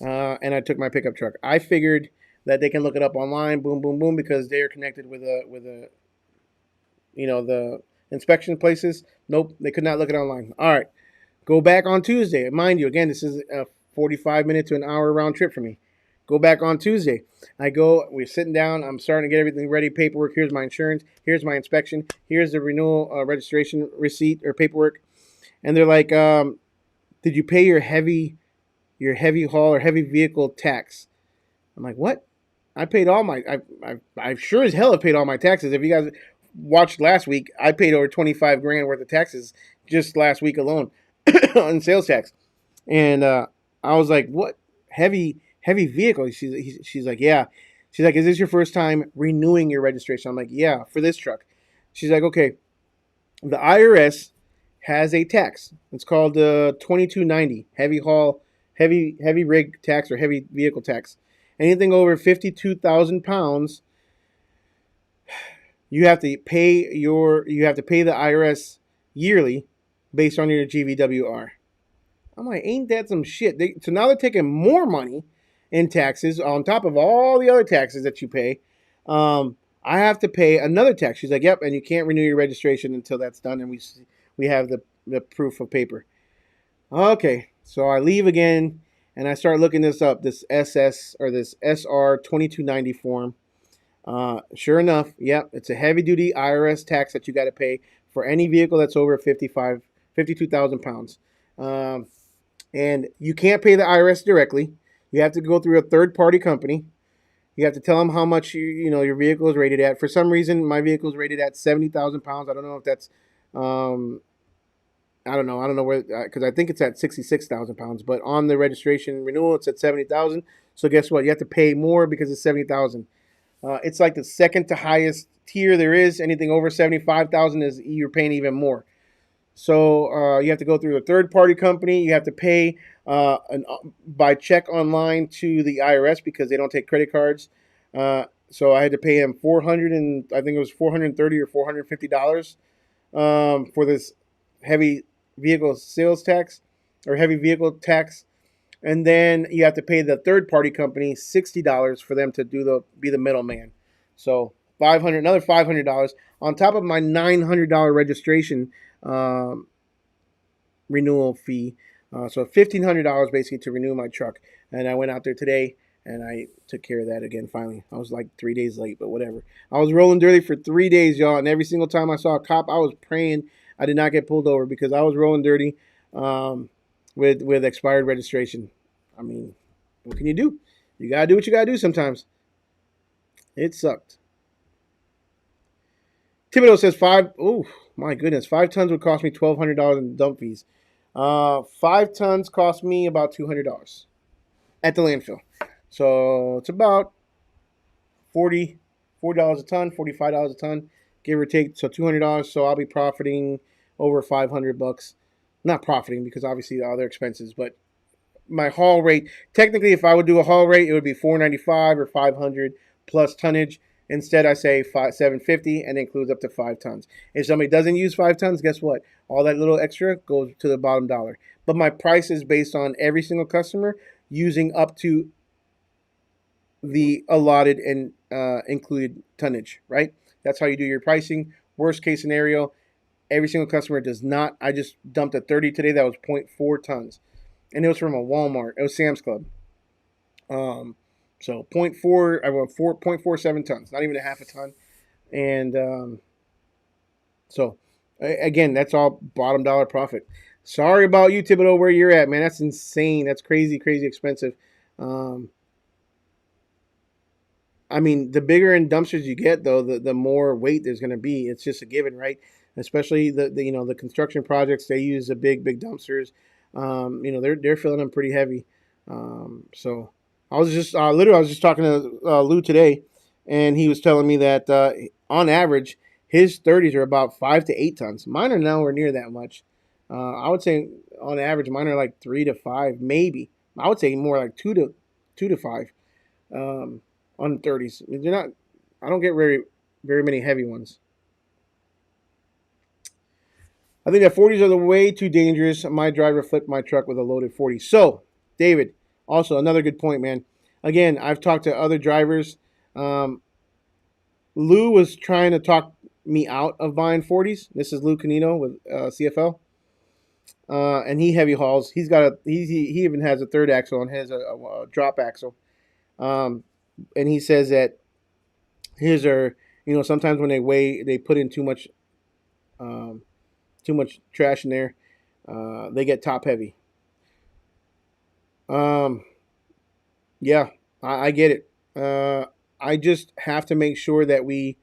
and I took my pickup truck. I figured that they can look it up online, boom, boom, boom, because they are connected with a the inspection places. Nope, they could not look it online. All right, go back on Tuesday. Mind you, again, this is a 45-minute to an hour round trip for me. Go back on Tuesday. We're sitting down. I'm starting to get everything ready. Paperwork. Here's my insurance. Here's my inspection. Here's the renewal registration receipt or paperwork. And they're like, did you pay your heavy haul or heavy vehicle tax? I'm like, what? I paid all my, I sure as hell have paid all my taxes. If you guys watched last week, I paid over 25 grand worth of taxes just last week alone on sales tax. And I was like, what? Heavy vehicle? She's like, yeah. She's like, is this your first time renewing your registration? I'm like, yeah, for this truck. She's like, okay, the IRS has a tax. It's called the 2290 heavy rig tax or heavy vehicle tax. Anything over 52,000 pounds, you have to pay the IRS yearly based on your GVWR. I'm like, ain't that some shit? So now they're taking more money in taxes on top of all the other taxes that you pay. I have to pay another tax. She's like, yep, and you can't renew your registration until that's done, and we have the proof of paper. Okay, so I leave again, and I start looking this up, this SS or this SR 2290 form. Sure enough, yep, it's a heavy-duty IRS tax that you got to pay for any vehicle that's over 52,000 pounds. And you can't pay the IRS directly. You have to go through a third-party company. You have to tell them how much your vehicle is rated at. For some reason, my vehicle is rated at 70,000 pounds. I don't know if that's, I don't know where, because I think it's at 66,000 pounds. But on the registration renewal, it's at 70,000. So guess what? You have to pay more because it's 70,000. It's like the second to highest tier there is. Anything over 75,000 is you're paying even more. So you have to go through a third-party company. You have to pay by check online to the IRS because they don't take credit cards. So I had to pay him I think it was $430 or $450 for this heavy vehicle sales tax or heavy vehicle tax. And then you have to pay the third-party company $60 for them to be the middleman. So another $500 on top of my $900 registration renewal fee. So $1,500 basically to renew my truck. And I went out there today and I took care of that again finally. I was like 3 days late, but whatever. I was rolling dirty for 3 days, y'all. And every single time I saw a cop, I was praying I did not get pulled over because I was rolling dirty with expired registration. I mean, what can you do? You got to do what you got to do sometimes. It sucked. Thibodeau says 5 tons would cost me $1,200 in dump fees. 5 tons cost me about $200 at the landfill. So it's about $40 a ton, $45 a ton, give or take. So $200. So I'll be profiting over $500. Not profiting because obviously the other expenses, but my haul rate, technically if I would do a haul rate, it would be $495 or $500 plus tonnage. Instead, I say $750 and includes up to 5 tons. If somebody doesn't use 5 tons, guess what? All that little extra goes to the bottom dollar. but my price is based on every single customer using up to the allotted and included tonnage, right? That's how you do your pricing. Worst case scenario, every single customer does not. I just dumped a 30 today that was zero point 0.4 tons, and it was from a Walmart. It was Sam's Club. So zero point 0.4, I went 4.47 tons, not even a half a ton, and so again, that's all bottom dollar profit. Sorry about you, Thibodeau, where you're at, man. That's insane. That's crazy, crazy expensive. Um, I mean, the bigger in dumpsters you get, though, the more weight there's going to be. It's just a given, right? Especially the construction projects, they use the big dumpsters. They're filling them pretty heavy. So I was just literally I was just talking to Lou today, and he was telling me that on average his 30s are about 5 to 8 tons. Mine are nowhere near that much. I would say on average mine are like 3 to 5, maybe. I would say more like two to five. Um, on 30s. They're not. I don't get very many heavy ones. I think that 40s are the way too dangerous. My driver flipped my truck with a loaded 40. So, David, also another good point, man. Again, I've talked to other drivers. Um, Lou was trying to talk me out of buying 40s. This is Lou Canino with CFL, and he heavy hauls. He's got he even has a third axle and has a drop axle. Um, and he says that his are, sometimes when they weigh, they put in um, too much trash in there. They get top heavy. Um, yeah, I get it. I just have to make sure that we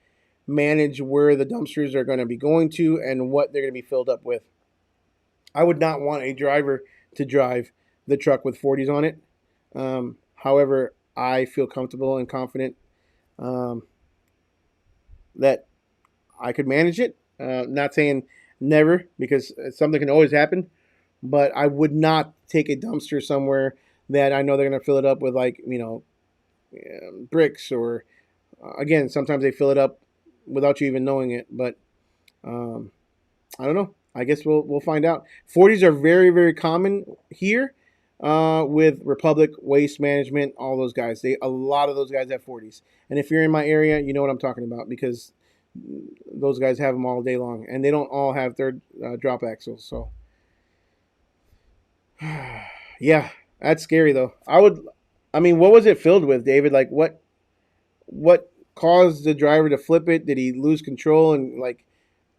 manage where the dumpsters are going to be going to and what they're going to be filled up with. I would not want a driver to drive the truck with 40s on it. However, I feel comfortable and confident um, that I could manage it. Not saying never, because something can always happen, but I would not take a dumpster somewhere that I know they're going to fill it up with, like, bricks, or again, sometimes they fill it up without you even knowing it. But um, I don't know. I guess we'll find out. 40s are very, very common here with Republic, Waste Management, all those guys. A lot of those guys have 40s. And if you're in my area, you know what I'm talking about, because those guys have them all day long, and they don't all have third drop axles. So, yeah, that's scary though. I mean, what was it filled with, David? Like, what caused the driver to flip it? Did he lose control and, like,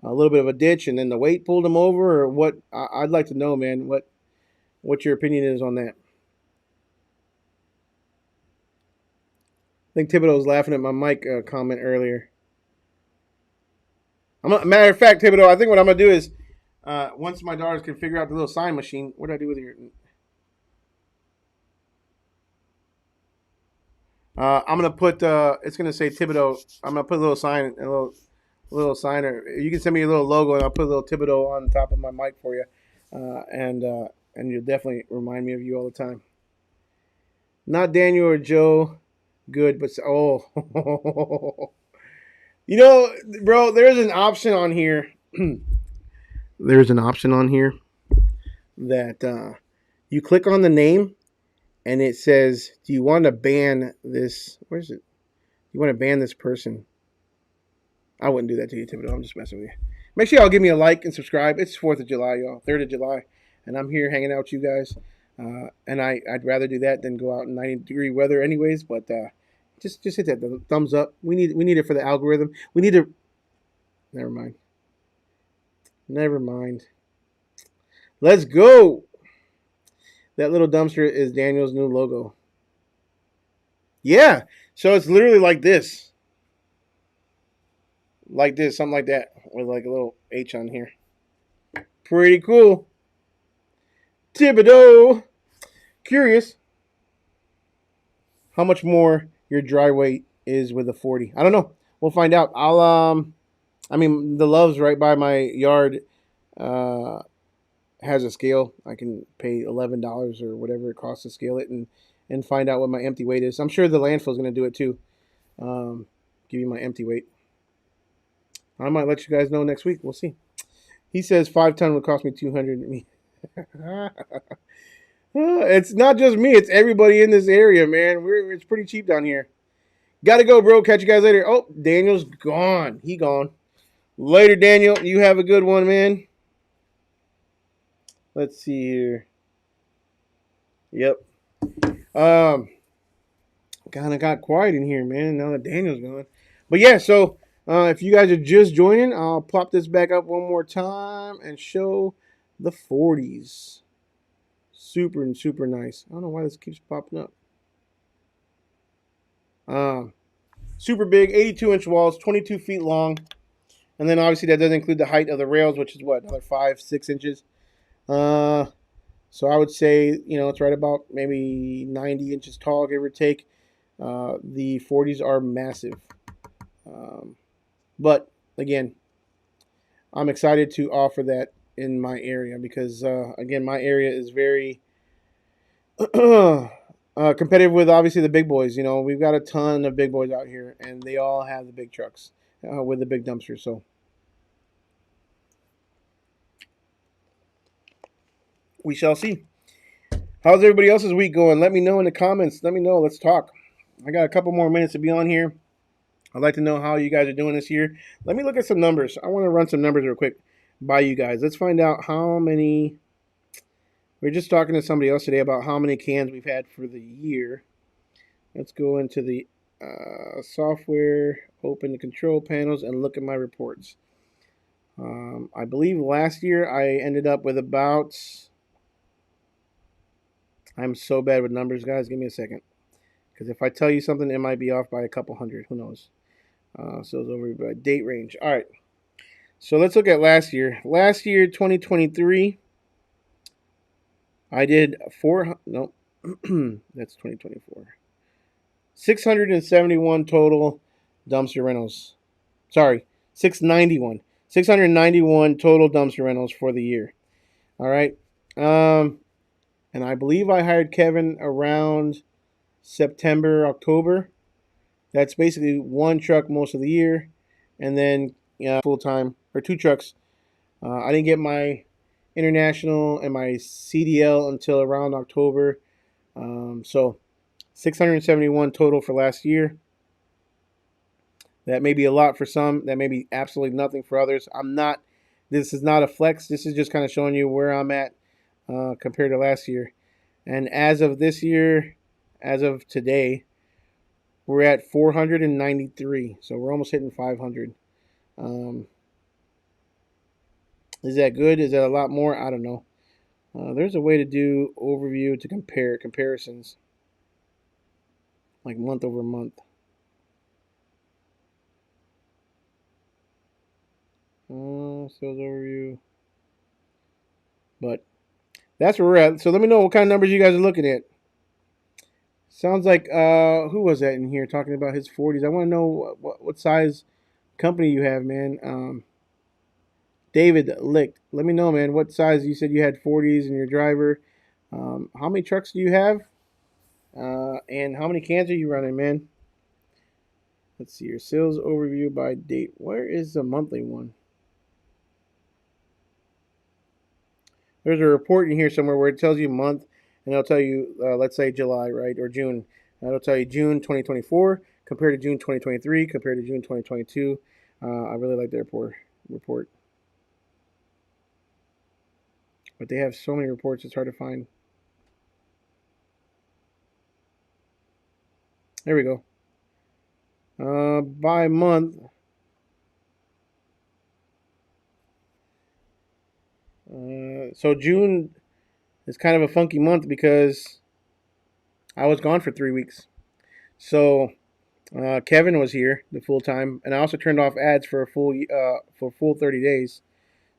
a little bit of a ditch, and then the weight pulled him over, or what? I'd like to know, man. What your opinion is on that? I think Thibodeau was laughing at my mic comment earlier. Matter of fact, Thibodeau, I think what I'm gonna do is, once my daughters can figure out the little sign machine, what do I do with your? I'm gonna put. It's gonna say Thibodeau. I'm gonna put a little sign, a little sign, or you can send me a little logo, and I'll put a little Thibodeau on top of my mic for you, and you'll definitely remind me of you all the time. Not Daniel or Joe, good, but you know, bro, there's an option on here. There's an option on here that you click on the name, and it says, "Do you want to ban this? Where is it? You want to ban this person?" I wouldn't do that to you, Thibodeau. I'm just messing with you. Make sure y'all give me a like and subscribe. It's 4th of July, y'all. 3rd of July. And I'm here hanging out with you guys. And I'd rather do that than go out in 90-degree weather anyways. But just hit that thumbs up. We need it for the algorithm. We need to... Never mind. Never mind. Let's go. That little dumpster is Daniel's new logo. Yeah. So it's literally like this. Like this, something like that, with like a little H on here. Pretty cool. Thibodeau. Curious how much more your dry weight is with a 40. I don't know. We'll find out. I mean, the Love's right by my yard has a scale. I can pay $11 or whatever it costs to scale it, and find out what my empty weight is. I'm sure the landfill's going to do it too. Give you my empty weight. I might let you guys know next week. We'll see. He says 5 ton would cost me 200. It's not just me, it's everybody in this area, man. It's pretty cheap down here. Gotta go, bro. Catch you guys later. Oh, Daniel's gone. He gone. Later, Daniel. You have a good one, man. Let's see here. Yep. Um, kind of got quiet in here, man. Now that Daniel's gone. But yeah, so if you guys are just joining, I'll plop this back up one more time and show the 40s. Super and super nice. I don't know why this keeps popping up. Super big, 82-inch walls, 22 feet long. And then obviously that doesn't include the height of the rails, which is what, another 5-6 inches. So I would say, it's right about maybe 90 inches tall, give or take. The 40s are massive. But again, I'm excited to offer that in my area because, again, my area is very competitive with obviously the big boys. We've got a ton of big boys out here, and they all have the big trucks with the big dumpsters. So we shall see. How's everybody else's week going? Let me know in the comments. Let me know. Let's talk. I got a couple more minutes to be on here. I'd like to know how you guys are doing this year. Let me look at some numbers. I want to run some numbers real quick by you guys. Let's find out how many. We were just talking to somebody else today about how many cans we've had for the year. Let's go into the software, open the control panels, and look at my reports. I believe last year I ended up with about. I'm so bad with numbers, guys. Give me a second. Because if I tell you something, it might be off by a couple hundred. Who knows? So it's over by date range. All right. So let's look at last year. Last year, 2023, I did that's 2024. 671 total dumpster rentals. Sorry, 691. 691 total dumpster rentals for the year. All right. And I believe I hired Kevin around September, October. That's basically one truck most of the year, and then full time or two trucks. I didn't get my international and my CDL until around October. So 671 total for last year. That may be a lot for some. That may be absolutely nothing for others. This is not a flex. This is just kind of showing you where I'm at compared to last year. And as of this year, as of today, we're at 493. So we're almost hitting 500. Is that good? Is that a lot more? I don't know. There's a way to do overview to compare comparisons, like month over month. Sales overview. But that's where we're at. So let me know what kind of numbers you guys are looking at. Sounds like who was that in here talking about his 40s? I want to know what size company you have, man. David Lick, let me know, man. What size? You said you had 40s in your driver. How many trucks do you have? And how many cans are you running, man? Let's see your sales overview by date. Where is the monthly one? There's a report in here somewhere where it tells you month, and it'll tell you, let's say July, right, or June. It'll tell you June 2024 compared to June 2023 compared to June 2022. I really like their report. But they have so many reports, it's hard to find. There we go. By month. So June is kind of a funky month because I was gone for 3 weeks. So Kevin was here the full time, and I also turned off ads for a full 30 days.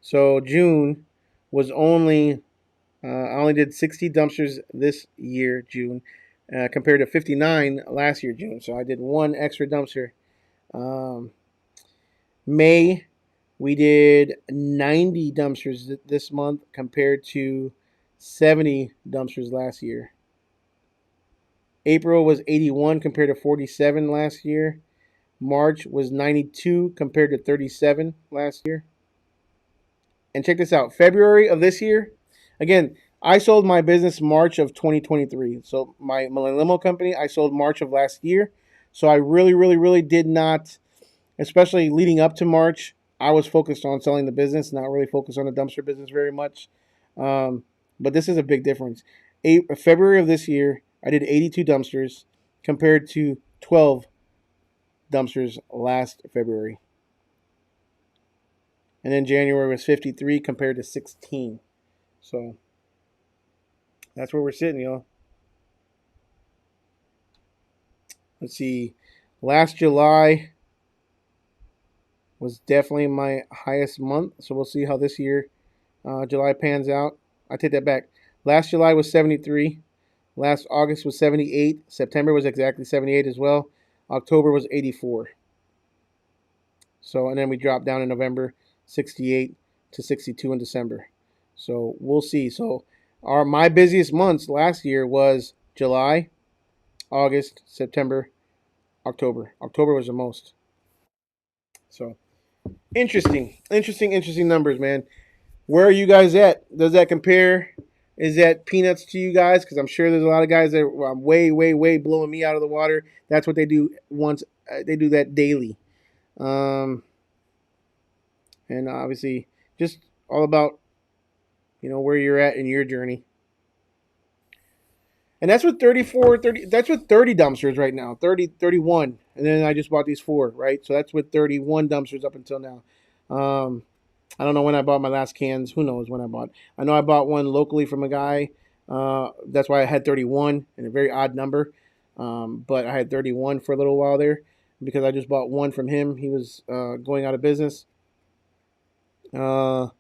So June was only I only did 60 dumpsters this year, June, compared to 59 last year, June. So I did one extra dumpster. May, we did 90 dumpsters this month compared to 70 dumpsters last year. April was 81 compared to 47 last year. March was 92 compared to 37 last year. And check this out. February of this year, Again, I sold my business March of 2023. So my limo company, I sold March of last year. So I really, really, really did not, especially leading up to March, I was focused on selling the business, not really focused on the dumpster business very much. Um, but this is a big difference. February of this year, I did 82 dumpsters compared to 12 dumpsters last February. And then January was 53 compared to 16. So that's where we're sitting, y'all. Let's see. Last July was definitely my highest month. So we'll see how this year, July pans out. I take that back. Last July was 73. Last August was 78. September was exactly 78 as well. October was 84. So, and then we dropped down in November, 68 to 62 in December. So we'll see. So my busiest months last year was July, August, September, October. October was the most. So interesting numbers, man. Where are you guys at? Does that compare? Is that peanuts to you guys? Because I'm sure there's a lot of guys that are way blowing me out of the water. That's what they do once. They do that daily. Um, and obviously, just all about where you're at in your journey. And that's with 34, 30. That's with 30 dumpsters right now. 30, 31. And then I just bought these 4, right? So that's with 31 dumpsters up until now. I don't know when I bought my last cans. Who knows when I bought? I know I bought one locally from a guy. That's why I had 31 and a very odd number. But I had 31 for a little while there because I just bought one from him. He was going out of business. And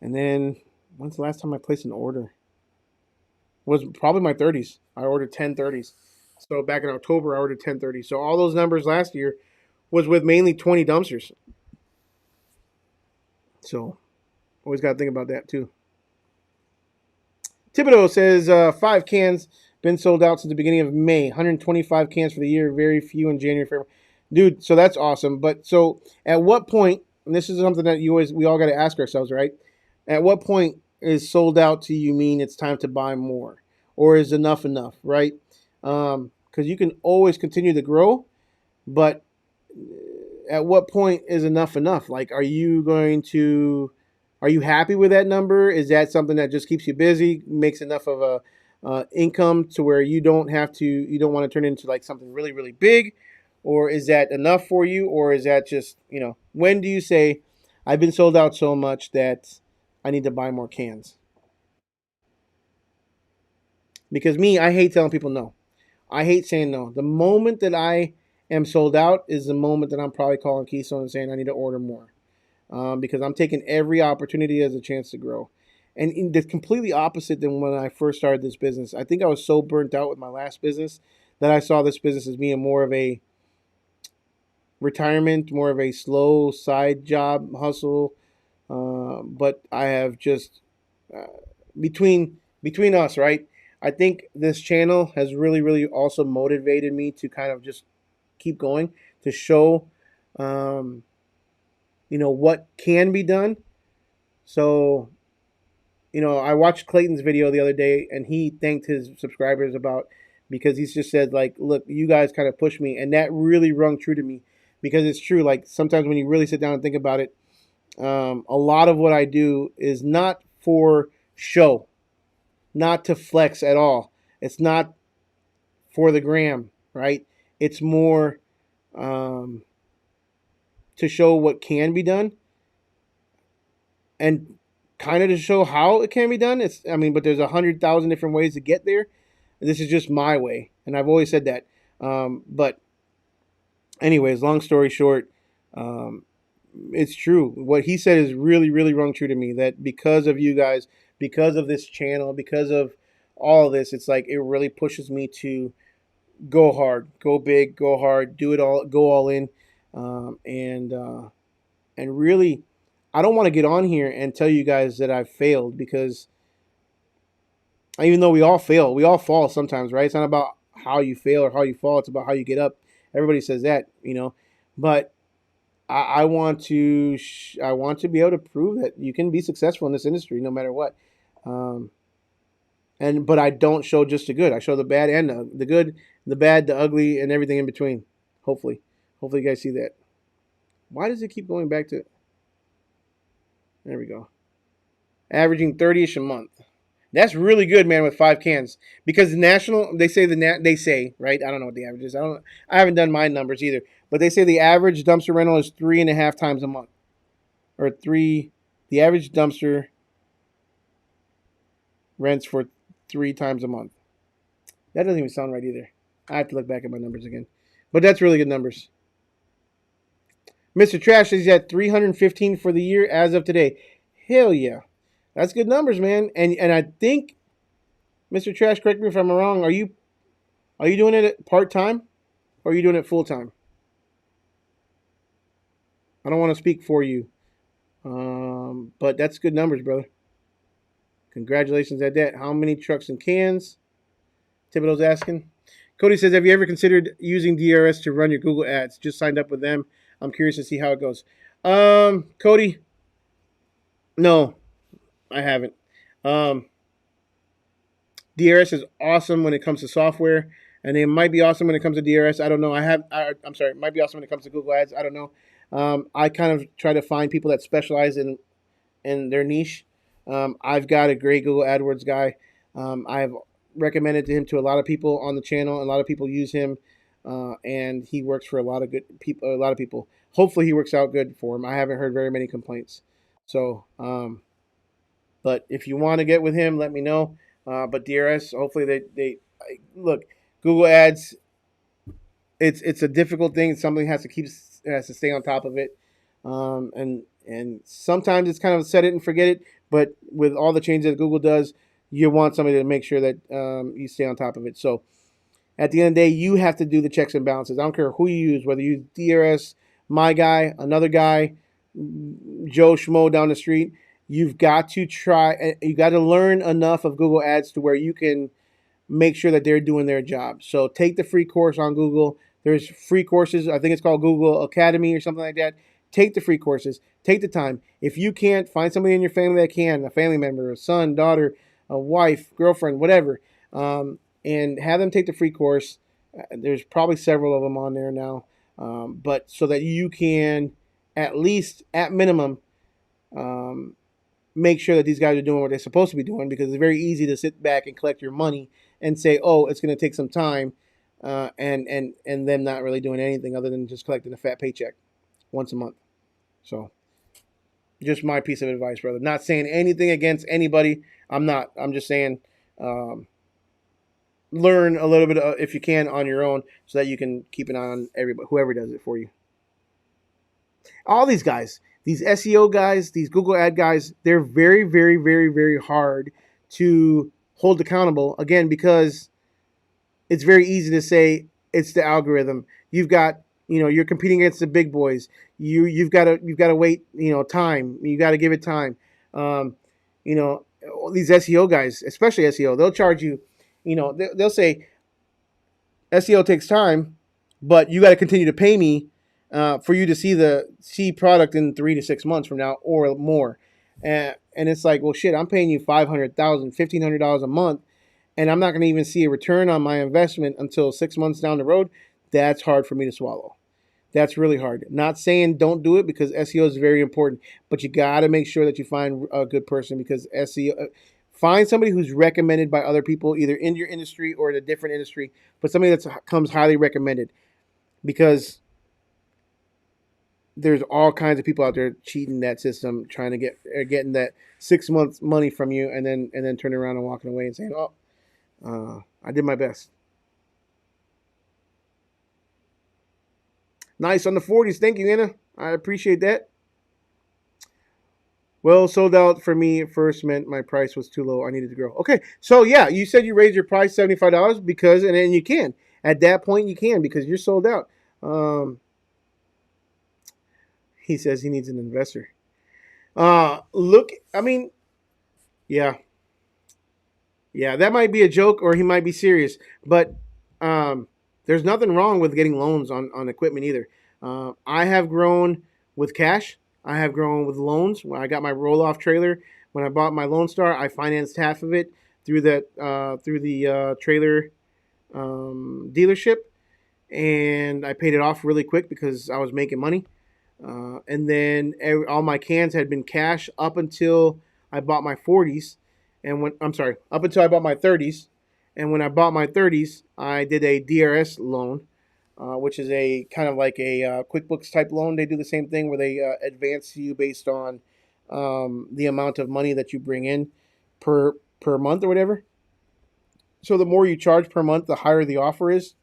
then when's the last time I placed an order? Was probably my 30s. I ordered 10 30s. So back in October, I ordered 10 30s. So all those numbers last year was with mainly 20 dumpsters. So always got to think about that too. Thibodeau says 5 cans been sold out since the beginning of May. 125 cans for the year. Very few in January, February. Dude, so that's awesome. But so at what point? And this is something that we all got to ask ourselves, right? At what point is sold out to you mean it's time to buy more, or is enough, right? Because you can always continue to grow, but at what point is enough? Like, are you happy with that number? Is that something that just keeps you busy, makes enough of a income to where you don't want to turn into like something really big, or is that enough for you, or is that just when do you say I've been sold out so much that I need to buy more cans? Because me, I hate telling people no. I hate saying no. The moment that I am sold out is the moment that I'm probably calling Keystone and saying I need to order more. Because I'm taking every opportunity as a chance to grow. And it's completely opposite than when I first started this business. I think I was so burnt out with my last business that I saw this business as being more of a retirement, more of a slow side job hustle. But I have just uh, between us, right? I think this channel has really also motivated me to kind of just keep going, to show um, what can be done. So I watched Clayton's video the other day, and he thanked his subscribers about because he's just said like, look, you guys kind of pushed me, and that really rung true to me because it's true. Like sometimes when you really sit down and think about it, a lot of what I do is not for show, not to flex at all. It's not for the gram, right? It's more um, to show what can be done and kind of to show how it can be done. But there's 100,000 different ways to get there. This is just my way, and I've always said that. But anyways, long story short, um, it's true. What he said is really rung true to me. That because of you guys, because of this channel, because of all of this, it's like it really pushes me to go hard, go big, go hard, do it all, go all in, and really, I don't want to get on here and tell you guys that I've failed because even though we all fail, we all fall sometimes, right? It's not about how you fail or how you fall; it's about how you get up. Everybody says that. But I want to be able to prove that you can be successful in this industry no matter what. Um, but I don't show just the good. I show the bad and the good, the bad, the ugly, and everything in between. Hopefully, hopefully you guys see that. Why does it keep going back to? There we go. Averaging 30ish a month. That's really good, man, with 5 cans. Because the national, they say they say, right? I don't know what the average is. I haven't done my numbers either. But they say the average dumpster rental is 3.5 times a month, or three. The average dumpster rents for 3 times a month. That doesn't even sound right either. I have to look back at my numbers again. But that's really good numbers. Mr. Trash is at 315 for the year as of today. Hell yeah. That's good numbers, man. And I think, Mr. Trash, correct me if I'm wrong, are you doing it part time or are you doing it full time? I don't want to speak for you. But that's good numbers, brother. Congratulations at that. How many trucks and cans? Thibodeau's asking. Cody says, have you ever considered using DRS to run your Google ads? Just signed up with them. I'm curious to see how it goes. Cody, no, I haven't. DRS is awesome when it comes to software, and it might be awesome when it comes to DRS. I don't know. I'm sorry. It might be awesome when it comes to Google Ads. I don't know. I kind of try to find people that specialize in their niche. I've got a great Google AdWords guy. I've recommended to him to a lot of people on the channel. A lot of people use him, and he works for a lot of good people. A lot of people. Hopefully, he works out good for him. I haven't heard very many complaints. So, but if you want to get with him, let me know. But DRS, hopefully they look. Google Ads, it's a difficult thing. Something has to stay on top of it, and sometimes it's kind of set it and forget it. But with all the changes that Google does, you want somebody to make sure that you stay on top of it. So at the end of the day, you have to do the checks and balances. I don't care who you use, whether you use DRS, my guy, another guy, Joe Schmo down the street. You've got to try. You got to learn enough of Google Ads to where you can make sure that they're doing their job. So take the free course on Google. There's free courses. I think it's called Google Academy or something like that. Take the free courses. Take the time. If you can't, find somebody in your family that can, a family member, a son, daughter, a wife, girlfriend, whatever, and have them take the free course. There's probably several of them on there now, but so that you can at least, at minimum, make sure that these guys are doing what they're supposed to be doing, because it's very easy to sit back and collect your money and say, oh, it's going to take some time, and them not really doing anything other than just collecting a fat paycheck once a month. So just my piece of advice, brother. Not saying anything against anybody. I'm not. I'm just saying learn a little bit if you can on your own so that you can keep an eye on everybody, whoever does it for you. All these guys, these SEO guys, these Google ad guys, they're very, very, very, very hard to hold accountable. Again, because it's very easy to say it's the algorithm. You've got, you're competing against the big boys. You've got to wait, time. You got to give it time. These SEO guys, especially SEO, they'll charge you, they'll say SEO takes time, but you got to continue to pay me for you to see product in 3 to 6 months from now or more. And it's like, well, shit, I'm paying you $500,000, $1,500 a month, and I'm not going to even see a return on my investment until 6 months down the road. That's hard for me to swallow. That's really hard. Not saying don't do it, because SEO is very important, but you got to make sure that you find a good person, because SEO, find somebody who's recommended by other people, either in your industry or in a different industry, but somebody that comes highly recommended, because there's all kinds of people out there cheating that system, trying to getting that 6 months money from you, and then turning around and walking away and saying, "Oh, I did my best." Nice on the 40s. Thank you, Anna. I appreciate that. Well, sold out for me at first meant my price was too low. I needed to grow. Okay, so yeah, you said you raised your price $75 because, and then you can. At that point, you can, because you're sold out. He says he needs an investor. Look, I mean, yeah, that might be a joke, or he might be serious. But there's nothing wrong with getting loans on equipment either. I have grown with cash. I have grown with loans. When I got my roll-off trailer, When I bought my Lone Star, I financed half of it through the trailer dealership, and I paid it off really quick because I was making money. And then all my cans had been cash up until I bought my 40s, and when I'm sorry, up until I bought my 30s, and when I bought my 30s, I did a DRS loan, which is a kind of like a QuickBooks type loan. They do the same thing where they advance you based on the amount of money that you bring in per month or whatever. So the more you charge per month, the higher the offer is.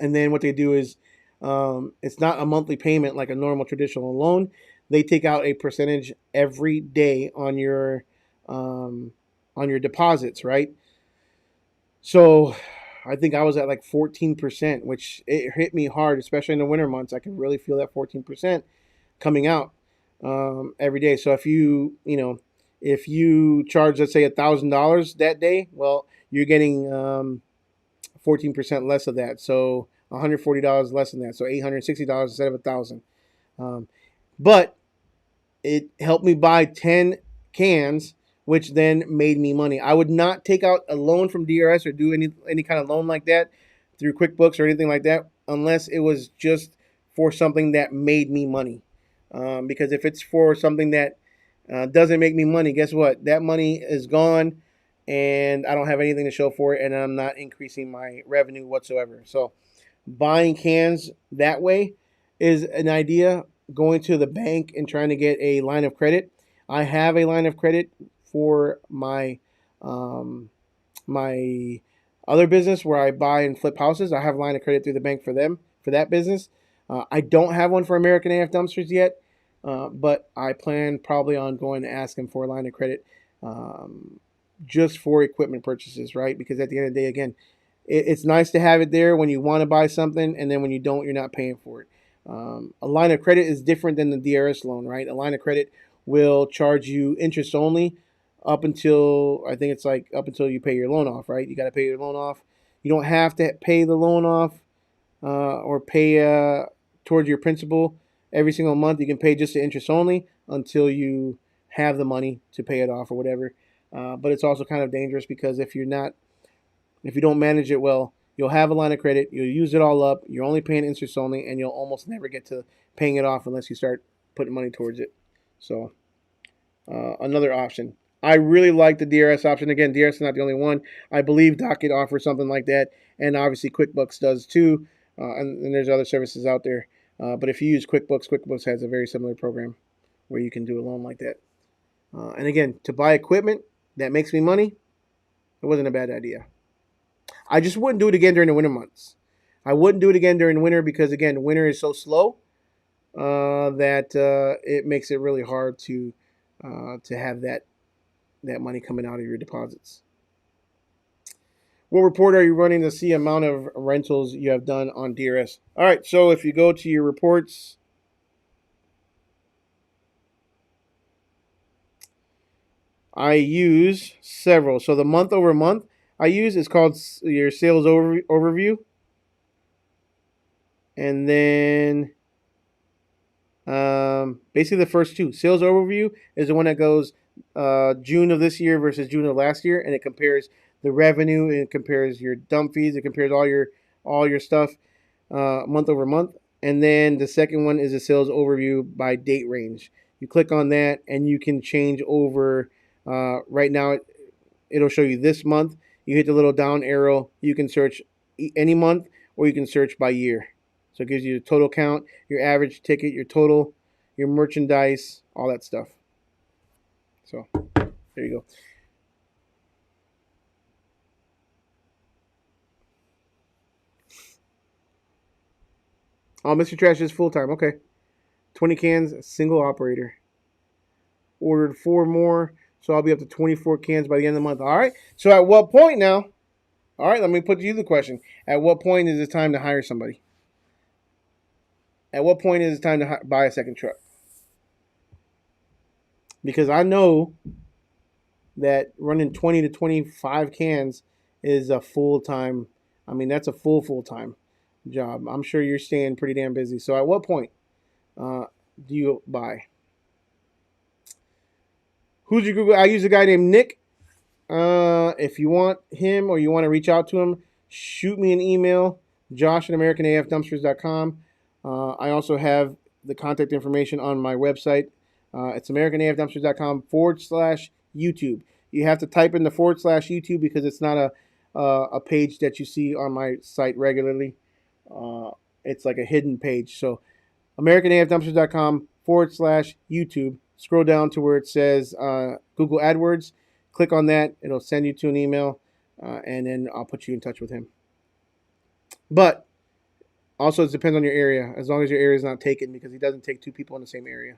And then what they do is it's not a monthly payment like a normal traditional loan. They take out a percentage every day um, on your deposits, right? So I think I was at like 14%, which it hit me hard, especially in the winter months. I can really feel that 14% coming out every day. So if you charge, let's say $1,000 that day, well, you're getting 14% less of that. So $140 less than that. So $860 instead of 1,000. Um, but it helped me buy 10 cans, which then made me money. I would not take out a loan from DRS or do any kind of loan like that through QuickBooks or anything like that unless it was just for something that made me money. Because if it's for something that doesn't make me money, guess what? That money is gone, and I don't have anything to show for it, and I'm not increasing my revenue whatsoever. So buying cans that way is an idea. Going to the bank and trying to get a line of credit. I have a line of credit for um, my other business where I buy and flip houses. I have a line of credit through the bank for them for that business. I don't have one for American AF Dumpsters yet, but I plan probably on going to ask them for a line of credit um, just for equipment purchases, right? Because at the end of the day, again, it's nice to have it there when you want to buy something, and then when you don't, you're not paying for it. A line of credit is different than the DRS loan, right? A line of credit will charge you interest only up until I think it's like up until you pay your loan off, right? You got to pay your loan off. You don't have to pay the loan off or pay towards your principal every single month. You can pay just the interest only until you have the money to pay it off or whatever. But it's also kind of dangerous because if you don't manage it well, you'll have a line of credit, you'll use it all up, you're only paying interest only, and you'll almost never get to paying it off unless you start putting money towards it. So another option. I really like the DRS option. Again, DRS is not the only one. I believe Docket offers something like that, and obviously QuickBooks does too. And there's other services out there. But if you use QuickBooks, QuickBooks has a very similar program where you can do a loan like that. And again, to buy equipment that makes me money, it wasn't a bad idea. I just wouldn't do it again during the winter months. I wouldn't do it again during winter because, again, winter is so slow that it makes it really hard to have that money coming out of your deposits. What report are you running to see amount of rentals you have done on DRS? All right, so if you go to your reports, I use several. So the month over month I use is called your sales overview. And then basically the first two. Sales overview is the one that goes June of this year versus June of last year, and it compares the revenue, it compares your dump fees, it compares all your stuff month over month. And then the second one is a sales overview by date range. You click on that, and you can change over. Right now, it'll show you this month. You hit the little down arrow. You can search any month, or you can search by year. So it gives you the total count, your average ticket, your total, your merchandise, all that stuff. So there you go. Oh, Mr. Trash is full time. Okay. 20 cans, single operator. Ordered 4 more, so I'll be up to 24 cans by the end of the month. All right. So at what point now? All right, let me put you the question. At what point is it time to hire somebody? At what point is it time to buy a second truck? Because I know that running 20 to 25 cans is a full-time, I mean, that's a full-time job. I'm sure you're staying pretty damn busy. So at what point do you buy? Who's your Google? I use a guy named Nick. If you want him or you want to reach out to him, shoot me an email, josh@americanafdumpsters.com. I also have the contact information on my website. It's americanafdumpsters.com/YouTube. You have to type in the /YouTube because it's not a page that you see on my site regularly. It's like a hidden page. So americanafdumpsters.com/YouTube. Scroll down to where it says Google AdWords. Click on that. It'll send you to an email, and then I'll put you in touch with him. But also, it depends on your area, as long as your area is not taken, because he doesn't take two people in the same area.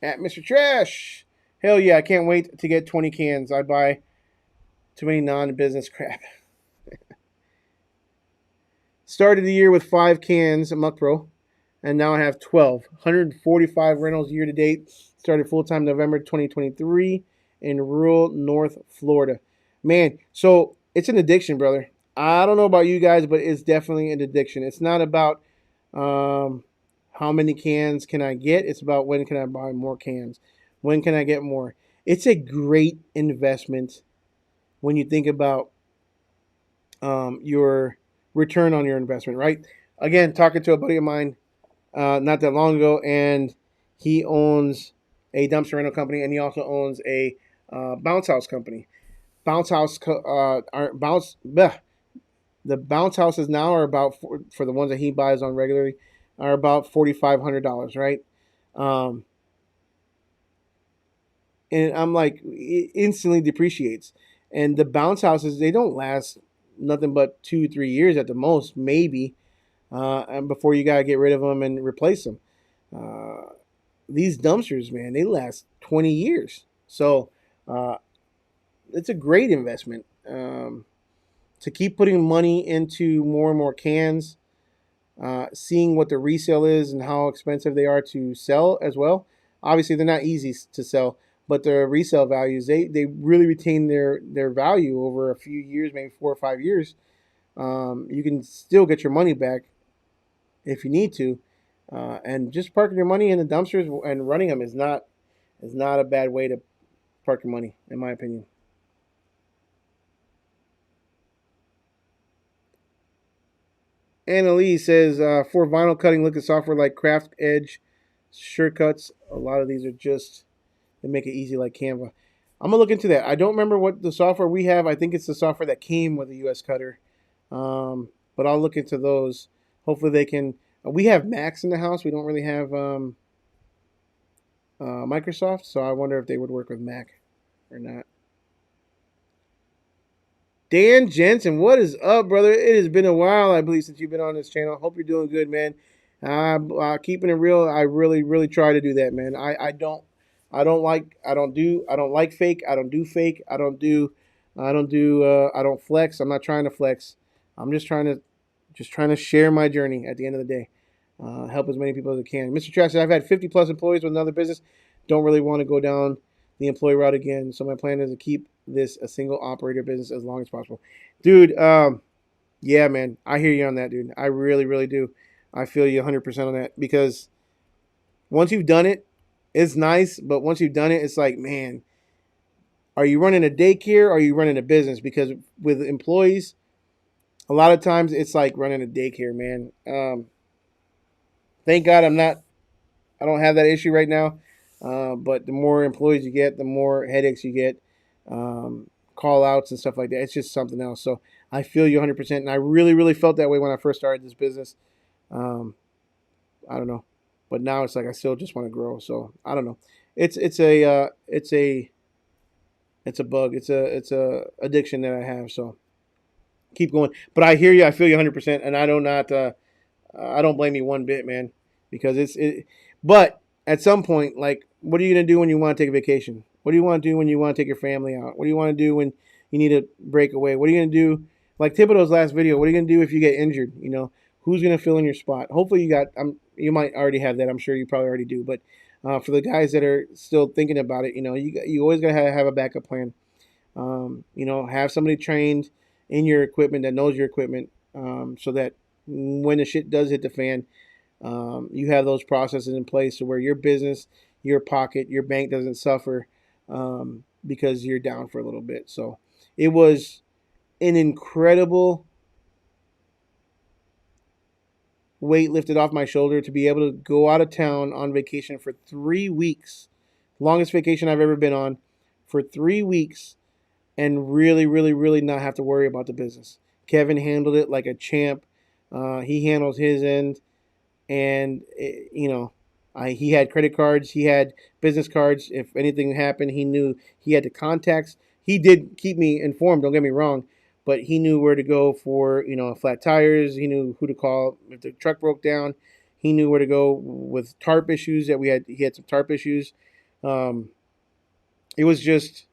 At Mr. Trash. Hell yeah, I can't wait to get 20 cans. I buy too many non-business crap. Started the year with 5 cans of Muck Pro, and now I have 12. 145 rentals year to date. Started full-time November 2023 in rural North Florida. Man, so it's an addiction, brother. I don't know about you guys, but it's definitely an addiction. It's not about how many cans can I get. It's about when can I buy more cans. When can I get more? It's a great investment when you think about your return on your investment, right? Again, talking to a buddy of mine not that long ago, and he owns a dumpster rental company, and he also owns a bounce house company. Bounce house, the bounce houses now are about for the ones that he buys on regularly are about $4,500, right? And I'm like, it instantly depreciates. And the bounce houses, they don't last nothing but 2-3 years at the most, maybe, and before you gotta get rid of them and replace them. These dumpsters, man, they last 20 years. So it's a great investment to keep putting money into more and more cans, seeing what the resale is and how expensive they are to sell as well. Obviously, they're not easy to sell, but the resale values, they really retain their value over a few years, maybe 4 or 5 years. You can still get your money back if you need to, and just parking your money in the dumpsters and running them is not a bad way to park your money, in my opinion. Anna Lee says, for vinyl cutting, look at software like Craft Edge, Surecuts. A lot of these are just, they make it easy like Canva. I'm going to look into that. I don't remember what the software we have. I think it's the software that came with the US Cutter. But I'll look into those. Hopefully they can. We have Macs in the house. We don't really have Microsoft, so I wonder if they would work with Mac or not. Dan Jensen, what is up, brother? It has been a while, I believe, since you've been on this channel. Hope you're doing good, man. Keeping it real, I really, really try to do that, man. I don't like fake. I don't do fake. I don't flex. I'm not trying to flex. I'm just trying to share my journey at the end of the day. Help as many people as I can. Mr. Trash said, I've had 50 plus employees with another business. Don't really want to go down the employee route again. So my plan is to keep this a single operator business as long as possible. Dude, yeah, man. I hear you on that, dude. I really, really do. I feel you 100% on that, because once you've done it, it's nice. But once you've done it, it's like, man, are you running a daycare or are you running a business? Because with employees, a lot of times it's like running a daycare, man. Thank God I don't have that issue right now. But the more employees you get, the more headaches you get, call outs and stuff like that. It's just something else. So I feel you 100%. And I really, really felt that way when I first started this business. I don't know, but now it's like I still just want to grow. So I don't know. It's a bug. It's a addiction that I have. So keep going. But I hear you. I feel you 100%. And I don't blame you one bit, man, because but at some point, like, what are you going to do when you want to take a vacation? What do you want to do when you want to take your family out? What do you want to do when you need to break away? What are you going to do? Like Thibodeau's last video, what are you going to do if you get injured? You know, who's going to fill in your spot? Hopefully you might already have that. I'm sure you probably already do. But for the guys that are still thinking about it, you know, you always got to have a backup plan. You know, have somebody trained in your equipment that knows your equipment, so that when the shit does hit the fan, you have those processes in place so where your business your pocket, your bank doesn't suffer because you're down for a little bit. So it was an incredible weight lifted off my shoulder to be able to go out of town on vacation for 3 weeks, longest vacation I've ever been on, for 3 weeks, and really, really, really not have to worry about the business. Kevin handled it like a champ. He handled his end, and he had credit cards, he had business cards. If anything happened, he knew he had the contacts. He did keep me informed. Don't get me wrong, but he knew where to go for flat tires. He knew who to call if the truck broke down. He knew where to go with tarp issues that we had. He had some tarp issues. Um, it was just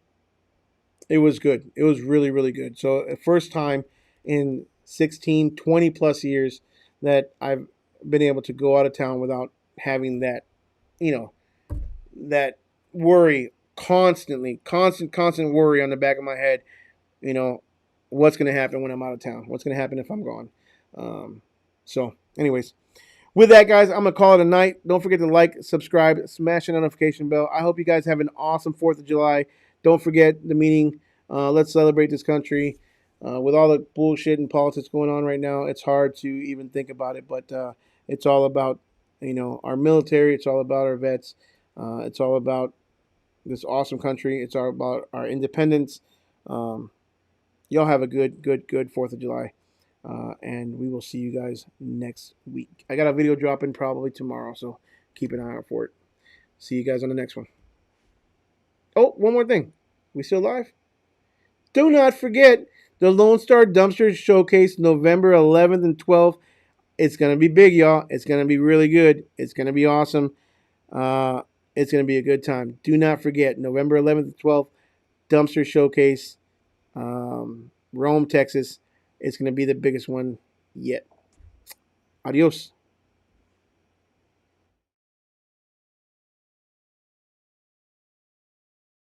it was good. It was really, really good. So, first time in 16, 20 plus years that I've been able to go out of town without having that, you know, that worry constantly, constant worry on the back of my head. You know, what's going to happen when I'm out of town? What's going to happen if I'm gone? Anyways, with that, guys, I'm going to call it a night. Don't forget to like, subscribe, smash the notification bell. I hope you guys have an awesome 4th of July. Don't forget the meeting. Let's celebrate this country. With all the bullshit and politics going on right now, it's hard to even think about it. But it's all about, our military. It's all about our vets. It's all about this awesome country. It's all about our independence. Y'all have a good 4th of July. And we will see you guys next week. I got a video dropping probably tomorrow, so keep an eye out for it. See you guys on the next one. Oh, one more thing. We still live? Do not forget the Lone Star Dumpster Showcase, November 11th and 12th. It's going to be big, y'all. It's going to be really good. It's going to be awesome. It's going to be a good time. Do not forget, November 11th and 12th, Dumpster Showcase, Rome, Texas. It's going to be the biggest one yet. Adios.